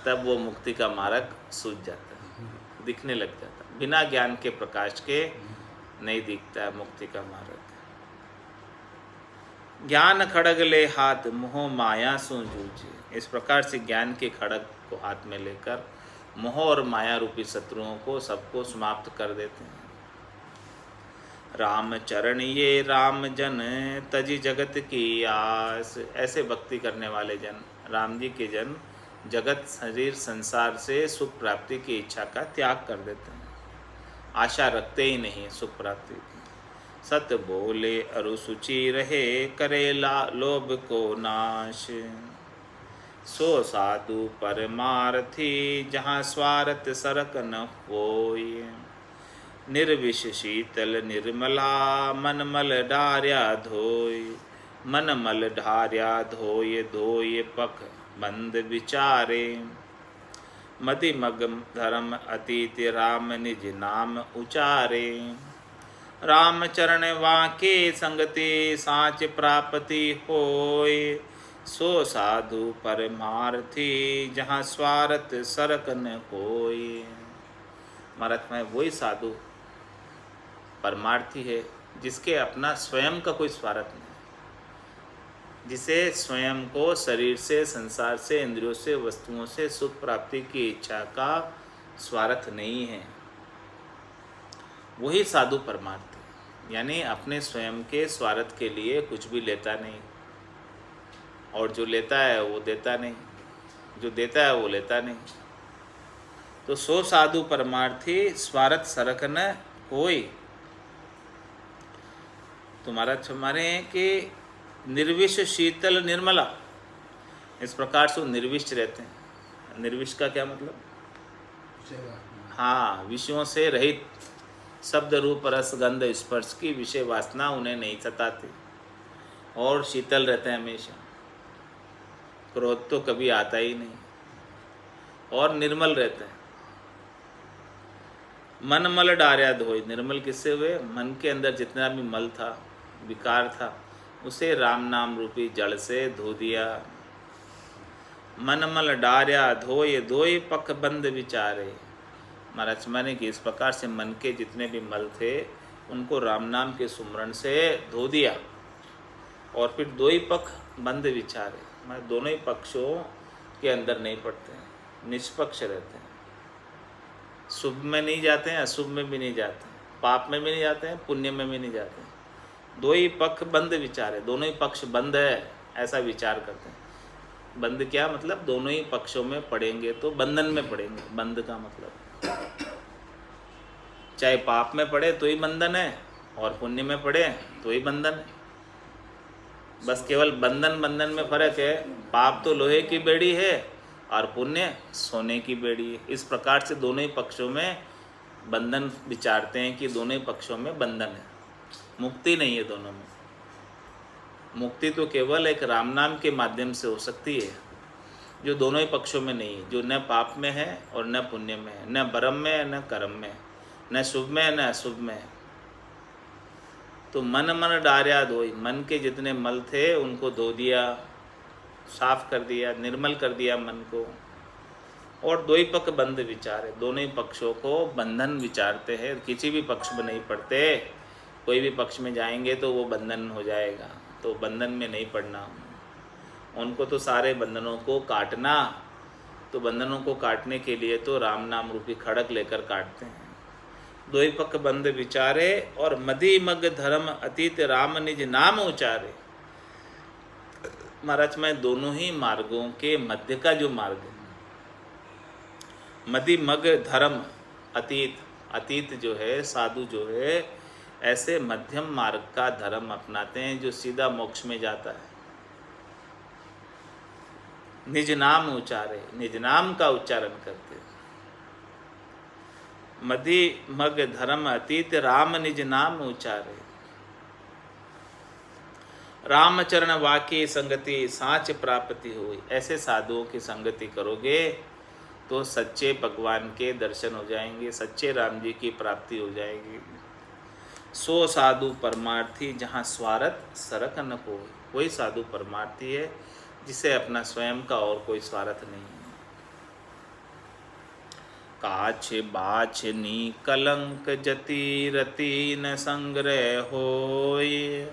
A: तब वो मुक्ति का मार्ग सूझ जाता है, दिखने लग जाता है। बिना ज्ञान के प्रकाश के नहीं दिखता है मुक्ति का मार्ग। ज्ञान खड़ग ले हाथ मोह माया सो जूझे, इस प्रकार से ज्ञान के खड़ग को हाथ में लेकर मोह और माया रूपी शत्रुओं को सबको समाप्त कर देते हैं। राम चरण ये राम जन तजी जगत की आस, ऐसे भक्ति करने वाले जन, राम जी के जन जगत शरीर संसार से सुख प्राप्ति की इच्छा का त्याग कर देते हैं, आशा रखते ही नहीं सुख प्राप्ति की। सत्य बोले अरुसुचि रहे करेला लोभ को नाश, सो साधु परमार्थी जहाँ स्वार्थ सरक न होय। निर्विष शीतल निर्मला मन मल ढार्या धोय, मन मल ढार्या धोय धोय पख बंद विचारे। मति मग धर्म अतीत राम निज नाम उचारे, राम चरण वाके संगति साच प्राप्ति होय। सो साधु परमार्थी जहाँ स्वार्थ सरक न होय। महाराज में वही साधु परमार्थी है जिसके अपना स्वयं का कोई स्वार्थ नहीं, जिसे स्वयं को शरीर से, संसार से, इंद्रियों से, वस्तुओं से सुख प्राप्ति की इच्छा का स्वार्थ नहीं है, वही साधु परमार्थी। यानी अपने स्वयं के स्वार्थ के लिए कुछ भी लेता नहीं, और जो लेता है वो देता नहीं, जो देता है वो लेता नहीं। तो सो साधु परमार्थी स्वार्थ सरक न होय। तुम्हारा हमारे हैं कि निर्विष शीतल निर्मला, इस प्रकार से निर्विष्ट रहते हैं। निर्विष का क्या मतलब? हाँ, विषयों से रहित, शब्द रूप रस गंध स्पर्श की विषय वासना उन्हें नहीं सताती, और शीतल रहते हैं हमेशा, क्रोध तो कभी आता ही नहीं, और निर्मल रहते हैं। मन मल डार्या धोय, निर्मल किससे हुए? मन के अंदर जितना भी मल था, विकार था, उसे राम नाम रूपी जल से धो दिया। मन मल डार्या धोय धोय पख बंद विचारे। महाराज माने कि इस प्रकार से मन के जितने भी मल थे उनको राम नाम के सुमरण से धो दिया, और फिर दो ही पख बंद विचारे, मतलब दोनों ही पक्षों के अंदर नहीं पड़ते हैं, निष्पक्ष रहते हैं, शुभ में नहीं जाते हैं, अशुभ में भी नहीं जाते हैं, पाप में भी नहीं जाते हैं, पुण्य में भी नहीं जाते हैं। दो ही पक्ष बंद विचार है, दोनों ही पक्ष बंद है ऐसा विचार करते हैं। बंद क्या मतलब? दोनों ही पक्षों में पड़ेंगे तो बंधन में पड़ेंगे। बंद का मतलब चाहे पाप में पड़े तो ही बंधन है, और पुण्य में पड़े तो ही बंधन है। बस केवल बंधन में फर्क है। पाप तो लोहे की बेड़ी है और पुण्य सोने की बेड़ी है। इस प्रकार से दोनों ही पक्षों में बंधन विचारते हैं कि दोनों ही पक्षों में बंधन है, मुक्ति नहीं है दोनों में। मुक्ति तो केवल एक राम नाम के माध्यम से हो सकती है, जो दोनों ही पक्षों में नहीं है, जो न पाप में है और न पुण्य में है, न ब्रह्म में है न कर्म में, न शुभ में है न अशुभ में है। तो मन डार्या धोई, मन के जितने मल थे उनको धो दिया, साफ कर दिया, निर्मल कर दिया मन को। और दो ही पक्ष बंद विचार है, दोनों ही पक्षों को बंधन विचारते हैं, किसी भी पक्ष में नहीं पड़ते। कोई भी पक्ष में जाएंगे तो वो बंधन हो जाएगा, तो बंधन में नहीं पड़ना उनको, तो सारे बंधनों को काटना। तो बंधनों को काटने के लिए तो राम नाम रूपी खड़क लेकर काटते हैं। दो ही पक्ष बंद विचारे और मदि मग धर्म अतीत राम निज नाम उचारे। महाराज में दोनों ही मार्गों के मध्य का जो मार्ग है, मदि मग धर्म अतीत, अतीत जो है, साधु जो है, ऐसे मध्यम मार्ग का धर्म अपनाते हैं जो सीधा मोक्ष में जाता है। निज नाम उचारे, निज नाम का उच्चारण करते हैं। मदि मग धर्म अतीत राम निज नाम उचारे। रामचरण वाक्य संगति साच प्राप्ति हुई। ऐसे साधुओं की संगति करोगे तो सच्चे भगवान के दर्शन हो जाएंगे, सच्चे राम जी की प्राप्ति हो जाएगी। सो साधु परमार्थी जहाँ स्वार्थ सरक न कोई। वही साधु परमार्थी है जिसे अपना स्वयं का और कोई स्वार्थ नहीं है। काछ बाछ नी कलंक जति रति न संग्रह होय।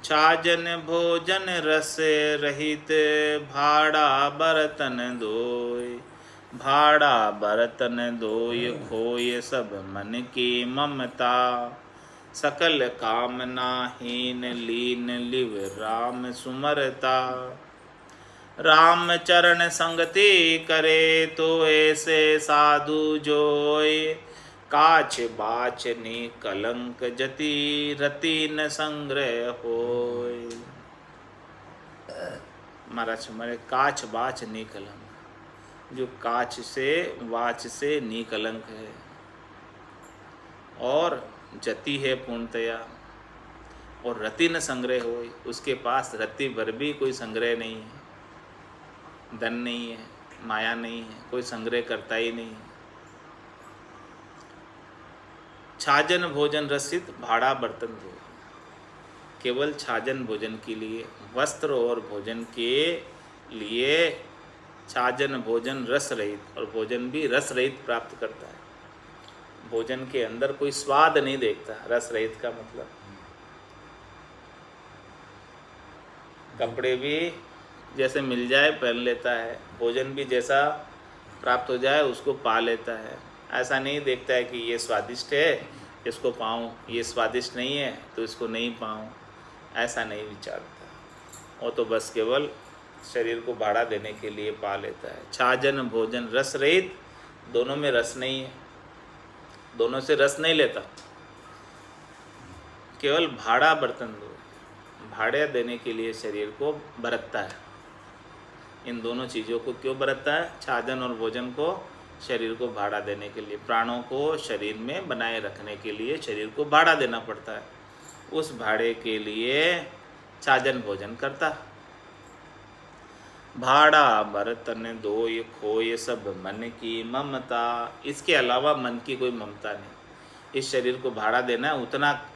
A: छाजन भोजन रस रहित भाड़ा बर्तन दोय। भाड़ा बर्तन दोय खोय सब मन की ममता। सकल कामनाहीन लीन लिव राम सुमरता। राम चरण संगति करे तो ऐसे साधु जोय। काछ बाछ नी कलंक जति रति न संग्रह होय। महाराज हमारे काछ बाछ नी कलंक, जो काछ से वाच से नी कलंक है और जति है पूर्णतया, और रति न संग्रह होय। उसके पास रति भर भी कोई संग्रह नहीं है, धन नहीं है, माया नहीं है, कोई संग्रह करता ही नहीं। छाजन भोजन रसित भाड़ा बर्तन दो। केवल छाजन भोजन के लिए, वस्त्र और भोजन के लिए छाजन भोजन रस रहित, और भोजन भी रस रहित प्राप्त करता है। भोजन के अंदर कोई स्वाद नहीं देखता। रस रहित का मतलब कपड़े भी जैसे मिल जाए पहन लेता है, भोजन भी जैसा प्राप्त हो जाए उसको पा लेता है। ऐसा नहीं देखता है कि ये स्वादिष्ट है इसको पाऊँ, ये स्वादिष्ट नहीं है तो इसको नहीं पाऊँ, ऐसा नहीं विचारता। वो तो बस केवल शरीर को भाड़ा देने के लिए पा लेता है। छाजन भोजन रस रहित, दोनों में रस नहीं है, दोनों से रस नहीं लेता। केवल भाड़ा बर्तन दो, भाड़े देने के लिए शरीर को बरतता है। इन दोनों चीज़ों को क्यों बरतता है? छाजन और भोजन को शरीर को भाड़ा देने के लिए, प्राणों को शरीर में बनाए रखने के लिए शरीर को भाड़ा देना पड़ता है। उस भाड़े के लिए छाजन भोजन करता। भाड़ा बर्तन दोय खोय सब मन की ममता। इसके अलावा मन की कोई ममता नहीं। इस शरीर को भाड़ा देना है उतना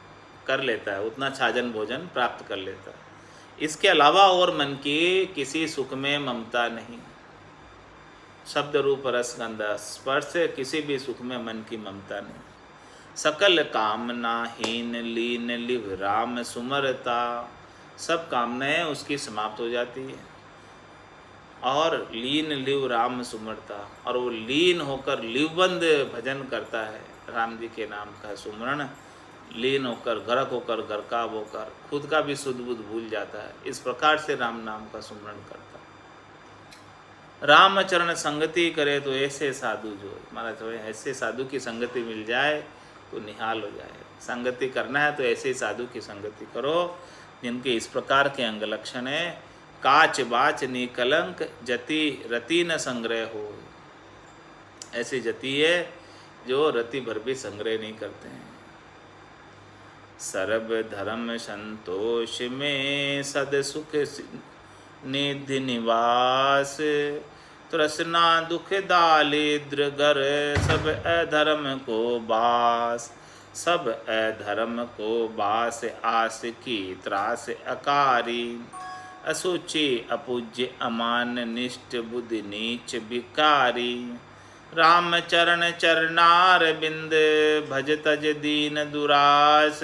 A: कर लेता है, उतना छाजन भोजन प्राप्त कर लेता है। इसके अलावा और मन की किसी सुख में ममता नहीं। शब्द रूप रस गंध स्पर्श किसी भी सुख में मन की ममता नहीं। सकल कामनाहीन लीन लिव राम सुमरता। सब कामनाएं उसकी समाप्त हो जाती है और लीन लिव राम सुमरता, और वो लीन होकर लिवबंद भजन करता है राम जी के नाम का सुमरण। लीन होकर, गर्क होकर, गर्काब होकर, खुद का भी सुध बुध भूल जाता है। इस प्रकार से राम नाम का सुमरण करता है। रामचरण संगति करे तो ऐसे साधु जो, महाराज तो ऐसे साधु की संगति मिल जाए तो निहाल हो जाए। संगति करना है तो ऐसे साधु की संगति करो जिनके इस प्रकार के अंग लक्षण है। काच बाच नी कलंक जति रति न संग्रह हो। ऐसी जति है जो रति भर भी संग्रह नहीं करते हैं। सर्व धर्म संतोष में सद सुख निधि निवास। तृष्णा दुख दारिद्र घर सब अधर्म को बास। सब अधर्म को बास आस की त्रास अकारी। असुचि अपूज्य अमान निष्ठ बुद्धि नीच भिकारी। राम चरण चरनार बिंद भज तज दीन दुरास।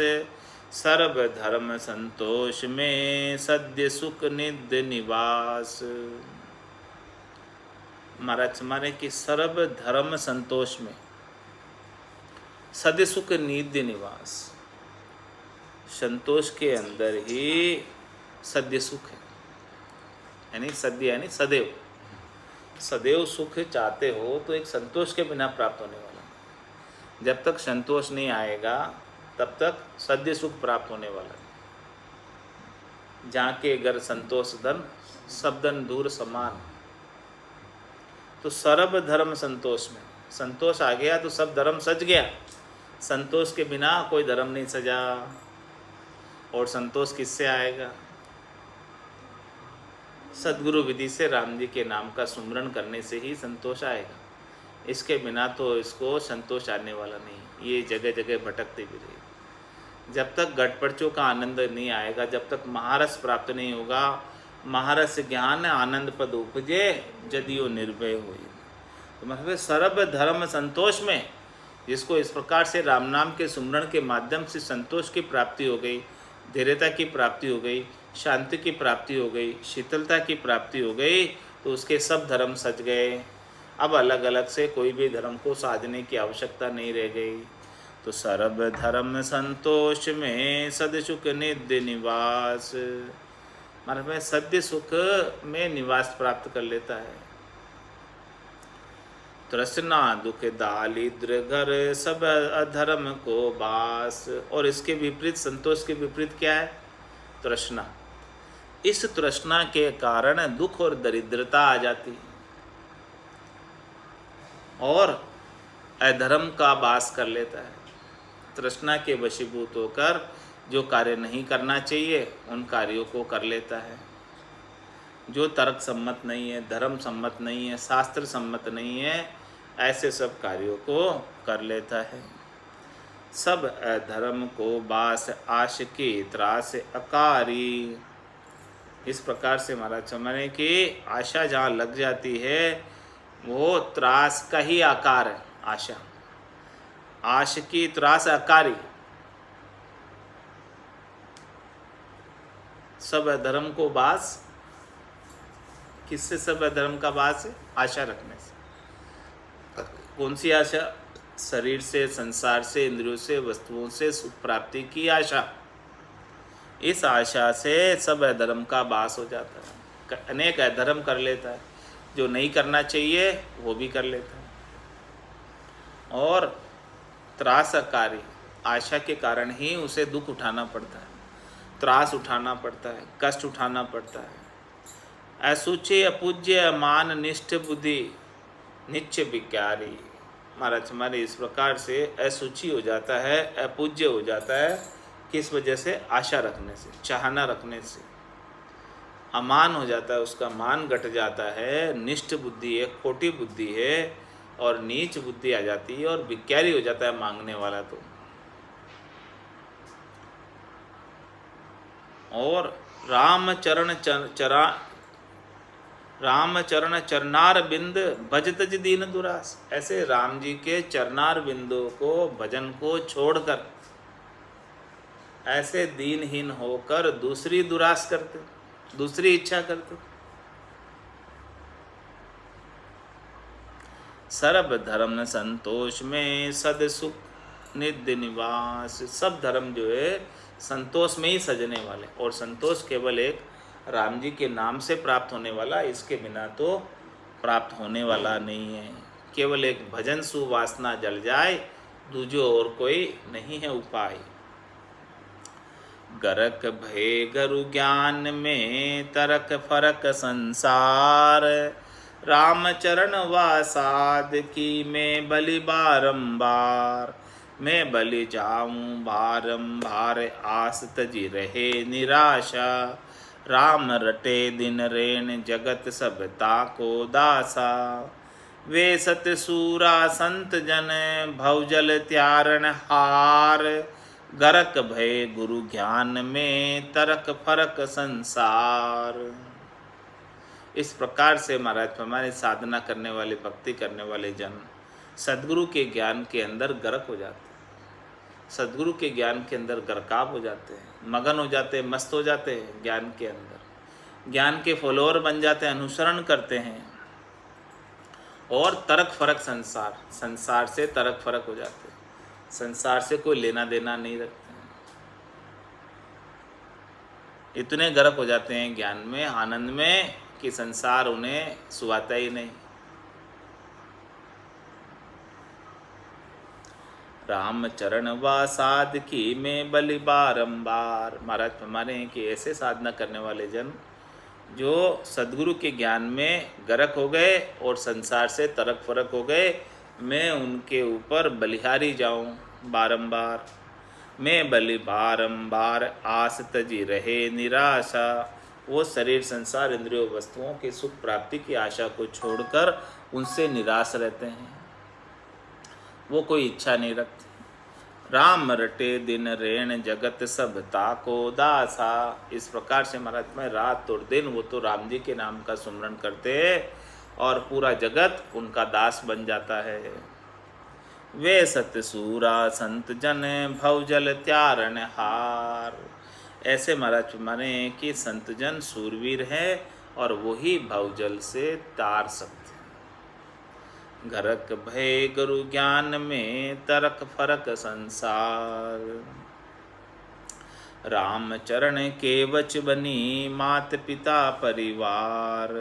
A: सर्व धर्म संतोष में सद्य सुख निध निवास। महाराज हमारे कि सर्व धर्म संतोष में सद्य सुख निध निवास। संतोष के अंदर ही सद्य सुख है, यानी सद्य यानी सदैव। सदैव सुख चाहते हो तो एक संतोष के बिना प्राप्त होने वाला। जब तक संतोष नहीं आएगा तब तक सद्य सुख प्राप्त होने वाला है। जहाँ के अगर संतोष धन सब धन दूर समान। तो सर्व धर्म संतोष में, संतोष आ गया तो सब धर्म सज गया। संतोष के बिना कोई धर्म नहीं सजा। और संतोष किससे आएगा? सद्गुरु विधि से राम जी के नाम का सुमरन करने से ही संतोष आएगा। इसके बिना तो इसको संतोष आने वाला नहीं। ये जगह जगह भटकते भी रहेगी। जब तक गटपड़चों का आनंद नहीं आएगा, जब तक महारस प्राप्त नहीं होगा, महारस ज्ञान आनंद पद उपजे जदियो निर्भय हो। तो मतलब सर्व धर्म संतोष में जिसको इस प्रकार से राम नाम के सुमरण के माध्यम से संतोष की प्राप्ति हो गई, धैर्यता की प्राप्ति हो गई, शांति की प्राप्ति हो गई, शीतलता की प्राप्ति हो गई, तो उसके सब धर्म सज गए। अब अलग अलग से कोई भी धर्म को साधने की आवश्यकता नहीं रह गई। तो सर्व धर्म संतोष में सदसुख नित्य निवास, मतलब सद्य सुख में निवास प्राप्त कर लेता है। तृष्णा दुख दारिद्र घर सब अधर्म को बास। और इसके विपरीत, संतोष के विपरीत क्या है? तृष्णा। इस तृष्णा के कारण दुख और दरिद्रता आ जाती है और अधर्म का वास कर लेता है। तृष्णा के वशीभूत होकर जो कार्य नहीं करना चाहिए उन कार्यों को कर लेता है। जो तर्क सम्मत नहीं है, धर्म सम्मत नहीं है, शास्त्र सम्मत नहीं है, ऐसे सब कार्यों को कर लेता है। सब अधर्म को बास आशिकी त्रास अकारी। इस प्रकार से महाराज समझने की आशा जहाँ लग जाती है वो त्रास का ही आकार है। आशा, आशिकी त्रास अकारी। सब अधर्म को बास, किससे सब अधर्म का बास है? आशा रखने से। कौन सी आशा? शरीर से, संसार से, इंद्रियों से, वस्तुओं से सुख प्राप्ति की आशा। इस आशा से सब अधर्म का बास हो जाता है। अनेक अधर्म कर लेता है, जो नहीं करना चाहिए वो भी कर लेता है। और त्रासकारी, आशा के कारण ही उसे दुख उठाना पड़ता है, त्रास उठाना पड़ता है, कष्ट उठाना पड़ता है। असुचे अपूज्य अमान निष्ठ बुद्धि नित्य विकारी। महाराज हमारे इस प्रकार से असुचि हो जाता है, अपूज्य हो जाता है। किस वजह से? आशा रखने से, चाहना रखने से। अमान हो जाता है, उसका मान घट जाता है। निष्ठ बुद्धि है, खोटी बुद्धि है और नीच बुद्धि आ जाती है और विकारी हो जाता है मांगने वाला। तो और राम चरण चरनार बिंद भज तज दीन दुरास। ऐसे राम जी के चरनार बिंदों को, भजन को छोड़कर ऐसे दीनहीन होकर दूसरी दुरास करते, दूसरी इच्छा करते। सर्व धर्म संतोष में सद सुख नित्य निवास। सब धर्म जो है संतोष में ही सजने वाले, और संतोष केवल एक राम जी के नाम से प्राप्त होने वाला, इसके बिना तो प्राप्त होने वाला नहीं है। केवल एक भजन सुवासना जल जाए, दूजो और कोई नहीं है उपाय। गरक भय गुरु ज्ञान में तरक फरक संसार। राम चरण वासाद की मैं बलि बारंबार। मैं बलि जाऊं बारंबार आस तजी रहे निराशा। राम रटे दिन रेण जगत सब ताको दासा। वे सत सूरा संत जन भवजल त्यारण हार। गरक भय गुरु ज्ञान में तरक फरक संसार। इस प्रकार से महाराज हमारे साधना करने वाले, भक्ति करने वाले जन सद्गुरु के ज्ञान के अंदर गरक हो जाते हैं, सद्गुरु के ज्ञान के अंदर गरकाब हो जाते हैं, मगन हो जाते हैं, मस्त हो जाते हैं ज्ञान के अंदर, ज्ञान के फॉलोअर बन जाते हैं, अनुसरण करते हैं। और तरक फरक संसार, संसार से तरक फरक हो जाते हैं, संसार से कोई लेना देना नहीं रखते हैं। इतने गर्क हो जाते हैं ज्ञान में, आनंद में, कि संसार उन्हें सुहाता ही नहीं। राम चरण वासाद की में बलि बारंबार। महाराज हमारे हैं कि ऐसे साधना करने वाले जन जो सद्गुरु के ज्ञान में गर्क हो गए और संसार से तरक फरक हो गए, मैं उनके ऊपर बलिहारी जाऊं बारंबार। मैं बलि बारंबार आस तजी रहे निराशा। वो शरीर संसार इंद्रियों वस्तुओं के सुख प्राप्ति की आशा को छोड़कर उनसे निराश रहते हैं, वो कोई इच्छा नहीं रखते। राम रटे दिन रेण जगत सब ताको दासा। इस प्रकार से महाराज में रात और दिन वो तो राम जी के नाम का सुमरण करते हैं और पूरा जगत उनका दास बन जाता है। वे सत्य सूरा संत जन भवजल त्यारण हार। ऐसे महाराज माने कि संत जन सूरवीर है और वही भवजल से तार सकते। घरक भय गुरु ज्ञान में तरक फरक संसार। राम चरण केवच बनी मात पिता परिवार।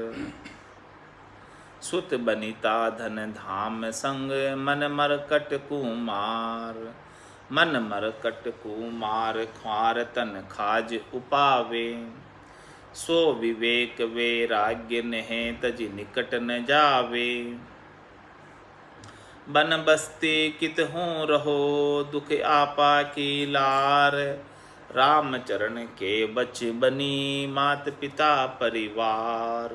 A: सुत बनिता धन धाम संग मन मरकट कुमार। मन मरकट कुमार ख्वार तन खाज उपावे। सो विवेक वैराग्य नेह तज निकट न जावे। बन बस्ती कित हूँ रहो दुख आपा की लार। राम चरण के बच बनी मात पिता परिवार।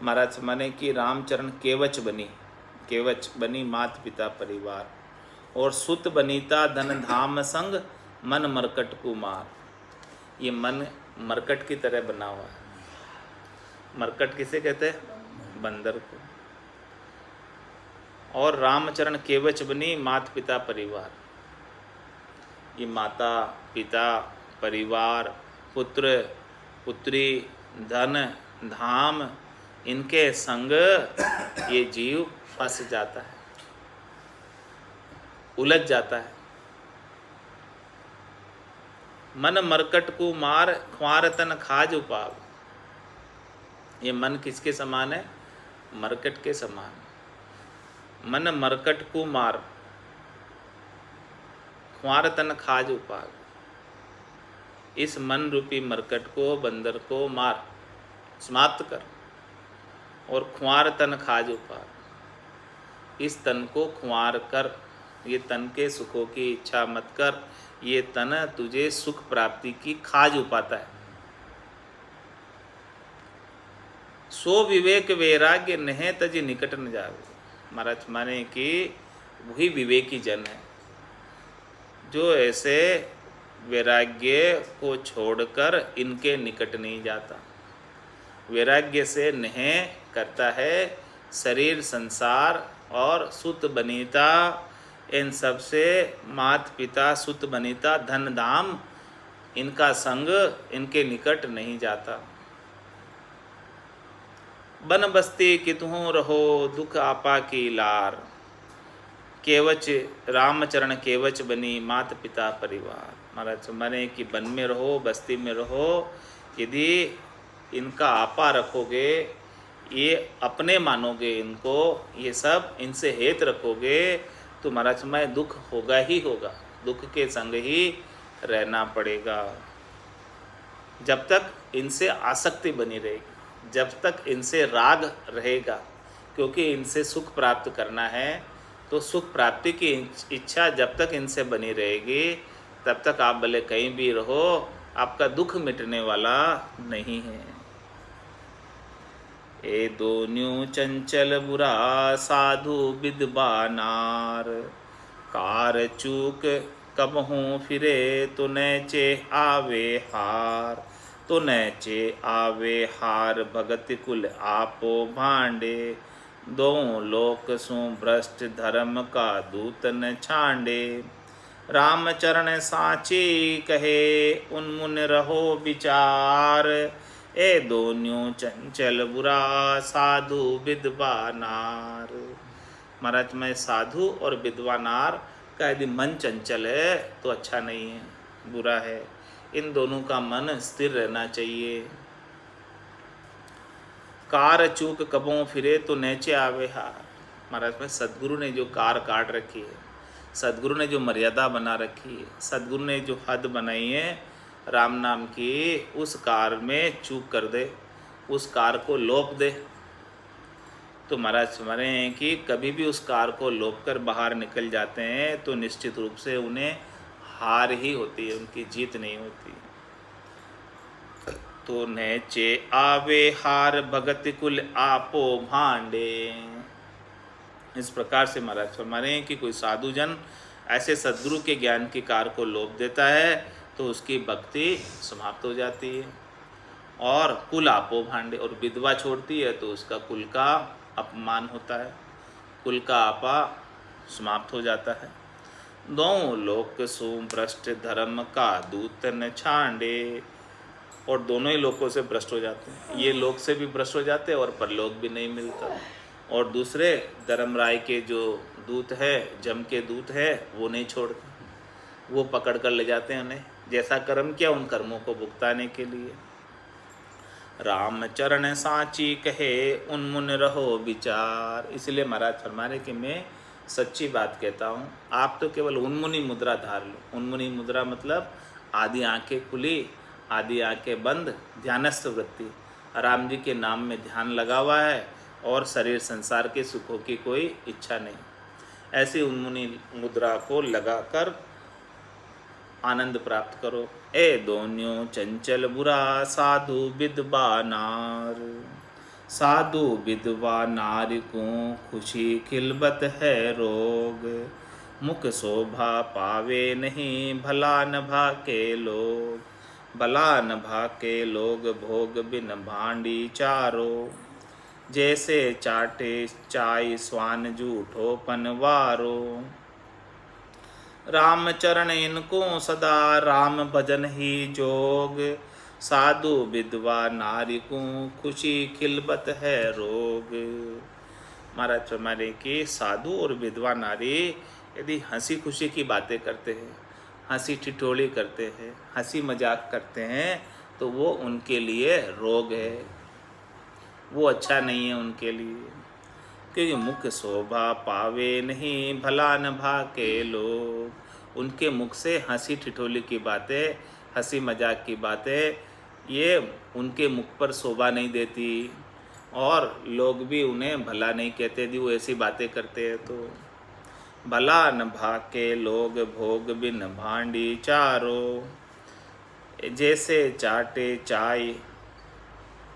A: महाराज माने कि रामचरण केवच बनी मात पिता परिवार। और सुत बनीता धन धाम संग मन मरकट कुमार। ये मन मरकट की तरह बना हुआ है। मरकट किसे कहते हैं? बंदर को। और रामचरण केवच बनी मात पिता परिवार। ये माता पिता परिवार पुत्र पुत्री धन धाम इनके संग ये जीव फंस जाता है, उलझ जाता है। मन मरकट को मार ख्वार तन खाज उपाव। ये मन किसके समान है? मरकट के समान। मन मरकट को मार ख्वार तन खाज उपाग। इस मन रूपी मरकट को बंदर को मार समाप्त कर और ख्वार तन खाज उपाग। इस तन को ख्वार कर। ये तन के सुखों की इच्छा मत कर। ये तन तुझे सुख प्राप्ति की खाज उपाता है। सो विवेक वैराग्य नहे तज निकट न जावे। महाराज माने कि वही विवेकी जन है जो ऐसे वैराग्य को छोड़कर इनके निकट नहीं जाता। वैराग्य से नेह करता है शरीर संसार और सुत बनीता, इन सब से मात पिता सुत बनीता धन धाम इनका संग इनके निकट नहीं जाता। बन बस्ती कितहूँ रहो दुख आपा की लार। केवच रामचरण केवच बनी मात पिता परिवार। महाराज माने कि वन में रहो बस्ती में रहो, यदि इनका आपा रखोगे, ये अपने मानोगे इनको, ये सब इनसे हेत रखोगे तो महाराज में दुख होगा ही होगा। दुख के संग ही रहना पड़ेगा जब तक इनसे आसक्ति बनी रहेगी, जब तक इनसे राग रहेगा। क्योंकि इनसे सुख प्राप्त करना है तो सुख प्राप्ति की इच्छा जब तक इनसे बनी रहेगी तब तक आप भले कहीं भी रहो, आपका दुख मिटने वाला नहीं है। ए दोन्यू चंचल बुरा साधु विधवा नार। कार चूक कबहूँ फिरे तो नैचे आवे हार। तो नैचे आवे हार भगत कुल आपो भांडे। दो लोक सु भ्रष्ट धर्म का दूत न छांडे। राम चरण साची कहे उन्मुन रहो विचार। ए दोन्यों चंचल बुरा साधु विधवा नार। महाराज में साधु और विधवा नार का यदि मन चंचल है तो अच्छा नहीं है, बुरा है। इन दोनों का मन स्थिर रहना चाहिए। कार चूक कबों फिरे तो नैचे आवे हार। महाराज में सदगुरु ने जो कार काट रखी है, सदगुरु ने जो मर्यादा बना रखी है, सदगुरु ने जो हद बनाई है राम नाम की, उस कार में चूक कर दे, उस कार को लोप दे तो महाराज समझ हैं कि कभी भी उस कार को लोप कर बाहर निकल जाते हैं तो निश्चित रूप से उन्हें हार ही होती है, उनकी जीत नहीं होती। तो नेचे आवे हार भगत कुल आपो भांडे। इस प्रकार से महाराज फरमा रहे हैं कि कोई साधु जन ऐसे सद्गुरु के ज्ञान की कार को लोभ देता है तो उसकी भक्ति समाप्त हो जाती है, और कुल आपो भांडे, और विधवा छोड़ती है तो उसका कुल का अपमान होता है, कुल का आपा समाप्त हो जाता है। दो लोक सुभ्रष्ट धर्म का दूत न छांडे, और दोनों ही लोकों से भ्रष्ट हो जाते हैं, ये लोक से भी भ्रष्ट हो जाते हैं और परलोक भी नहीं मिलता। और दूसरे धर्मराय के जो दूत है, जम के दूत है, वो नहीं छोड़ते, वो पकड़ कर ले जाते हैं उन्हें, जैसा कर्म किया उन कर्मों को भुगताने के लिए। राम चरण साची कहे उन्मुन रहो विचार। इसलिए महाराज फरमा रहे कि मैं सच्ची बात कहता हूँ, आप तो केवल उन्मुनी मुद्रा धार लो। उन्मुनी मुद्रा मतलब आधी आंखें खुली, आधी आंखें बंद, ध्यानस्थ वृत्ति, राम जी के नाम में ध्यान लगा हुआ है और शरीर संसार के सुखों की कोई इच्छा नहीं। ऐसी उन्मुनी मुद्रा को लगाकर आनंद प्राप्त करो। ए दोन्यों चंचल बुरा साधु विधवा नार, साधु विधवा नारी को खुशी खिलबत है रोग, मुख शोभा पावे नहीं भला न भाके लोग, भला न भाके लोग भोग बिन भांडी चारो, जैसे चाटे चाय स्वान जूठो पनवारो, राम चरण इनको सदा राम भजन ही जोग, साधु विधवा नारी को खुशी खिलबत है रोग। महाराज फरमाते कि साधु और विधवा नारी यदि हंसी खुशी की बातें करते हैं, हंसी ठिठोली करते हैं, हंसी मजाक करते हैं, तो वो उनके लिए रोग है, वो अच्छा नहीं है उनके लिए। क्योंकि मुख शोभा पावे नहीं भला न भाके लोग, उनके मुख से हंसी ठिठोली की बातें, हंसी मजाक की बातें, ये उनके मुख पर शोभा नहीं देती, और लोग भी उन्हें भला नहीं कहते यदि वो ऐसी बातें करते हैं तो। भला न भाके लोग भोग बिन भांडी चारो, जैसे चाटे चाय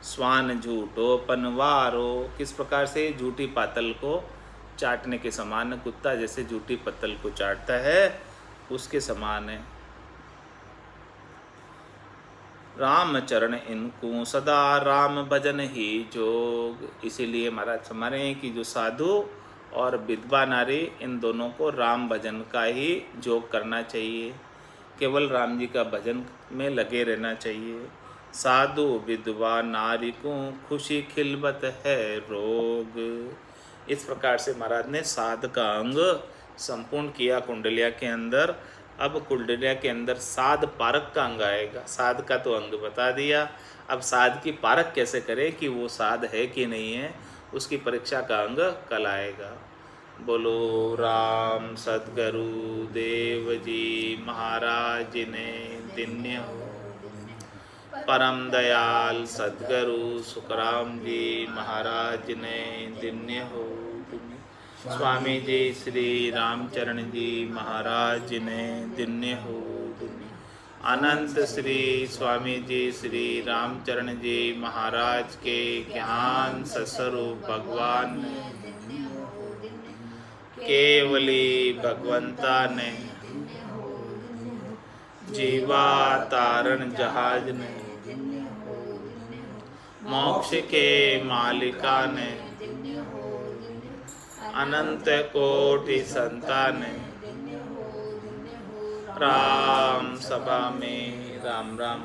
A: स्वान झूठो पनवारो। किस प्रकार से झूठी पातल को चाटने के समान, कुत्ता जैसे झूठी पत्तल को चाटता है उसके समान है। राम चरण इनको सदा राम भजन ही जोग। इसीलिए महाराज हमारे हैं कि जो साधु और विधवा नारी, इन दोनों को राम भजन का ही जोग करना चाहिए, केवल राम जी का भजन में लगे रहना चाहिए। साधु विधवा नारी को खुशी खिलबत है रोग। इस प्रकार से महाराज ने साध का अंग संपूर्ण किया कुंडलिया के अंदर। अब कुंडलिया के अंदर साध पारक का अंग आएगा। साध का तो अंग बता दिया, अब साध की पारक कैसे करें कि वो साध है कि नहीं है, उसकी परीक्षा का अंग कल आएगा। बोलो राम सद्गुरु देव जी महाराज ने दिन्य हो। परम दयाल सद्गुरु सुखराम जी महाराज ने दिन्य हो। स्वामी जी श्री रामचरण जी महाराज ने दिन्य हो। अनंत श्री स्वामी जी श्री रामचरण जी महाराज के ज्ञान स्वरूप भगवान केवली भगवंता ने जीवा तारण जहाज ने मोक्ष के मालिका ने अनंत कोटि संतान राम सभा में राम राम।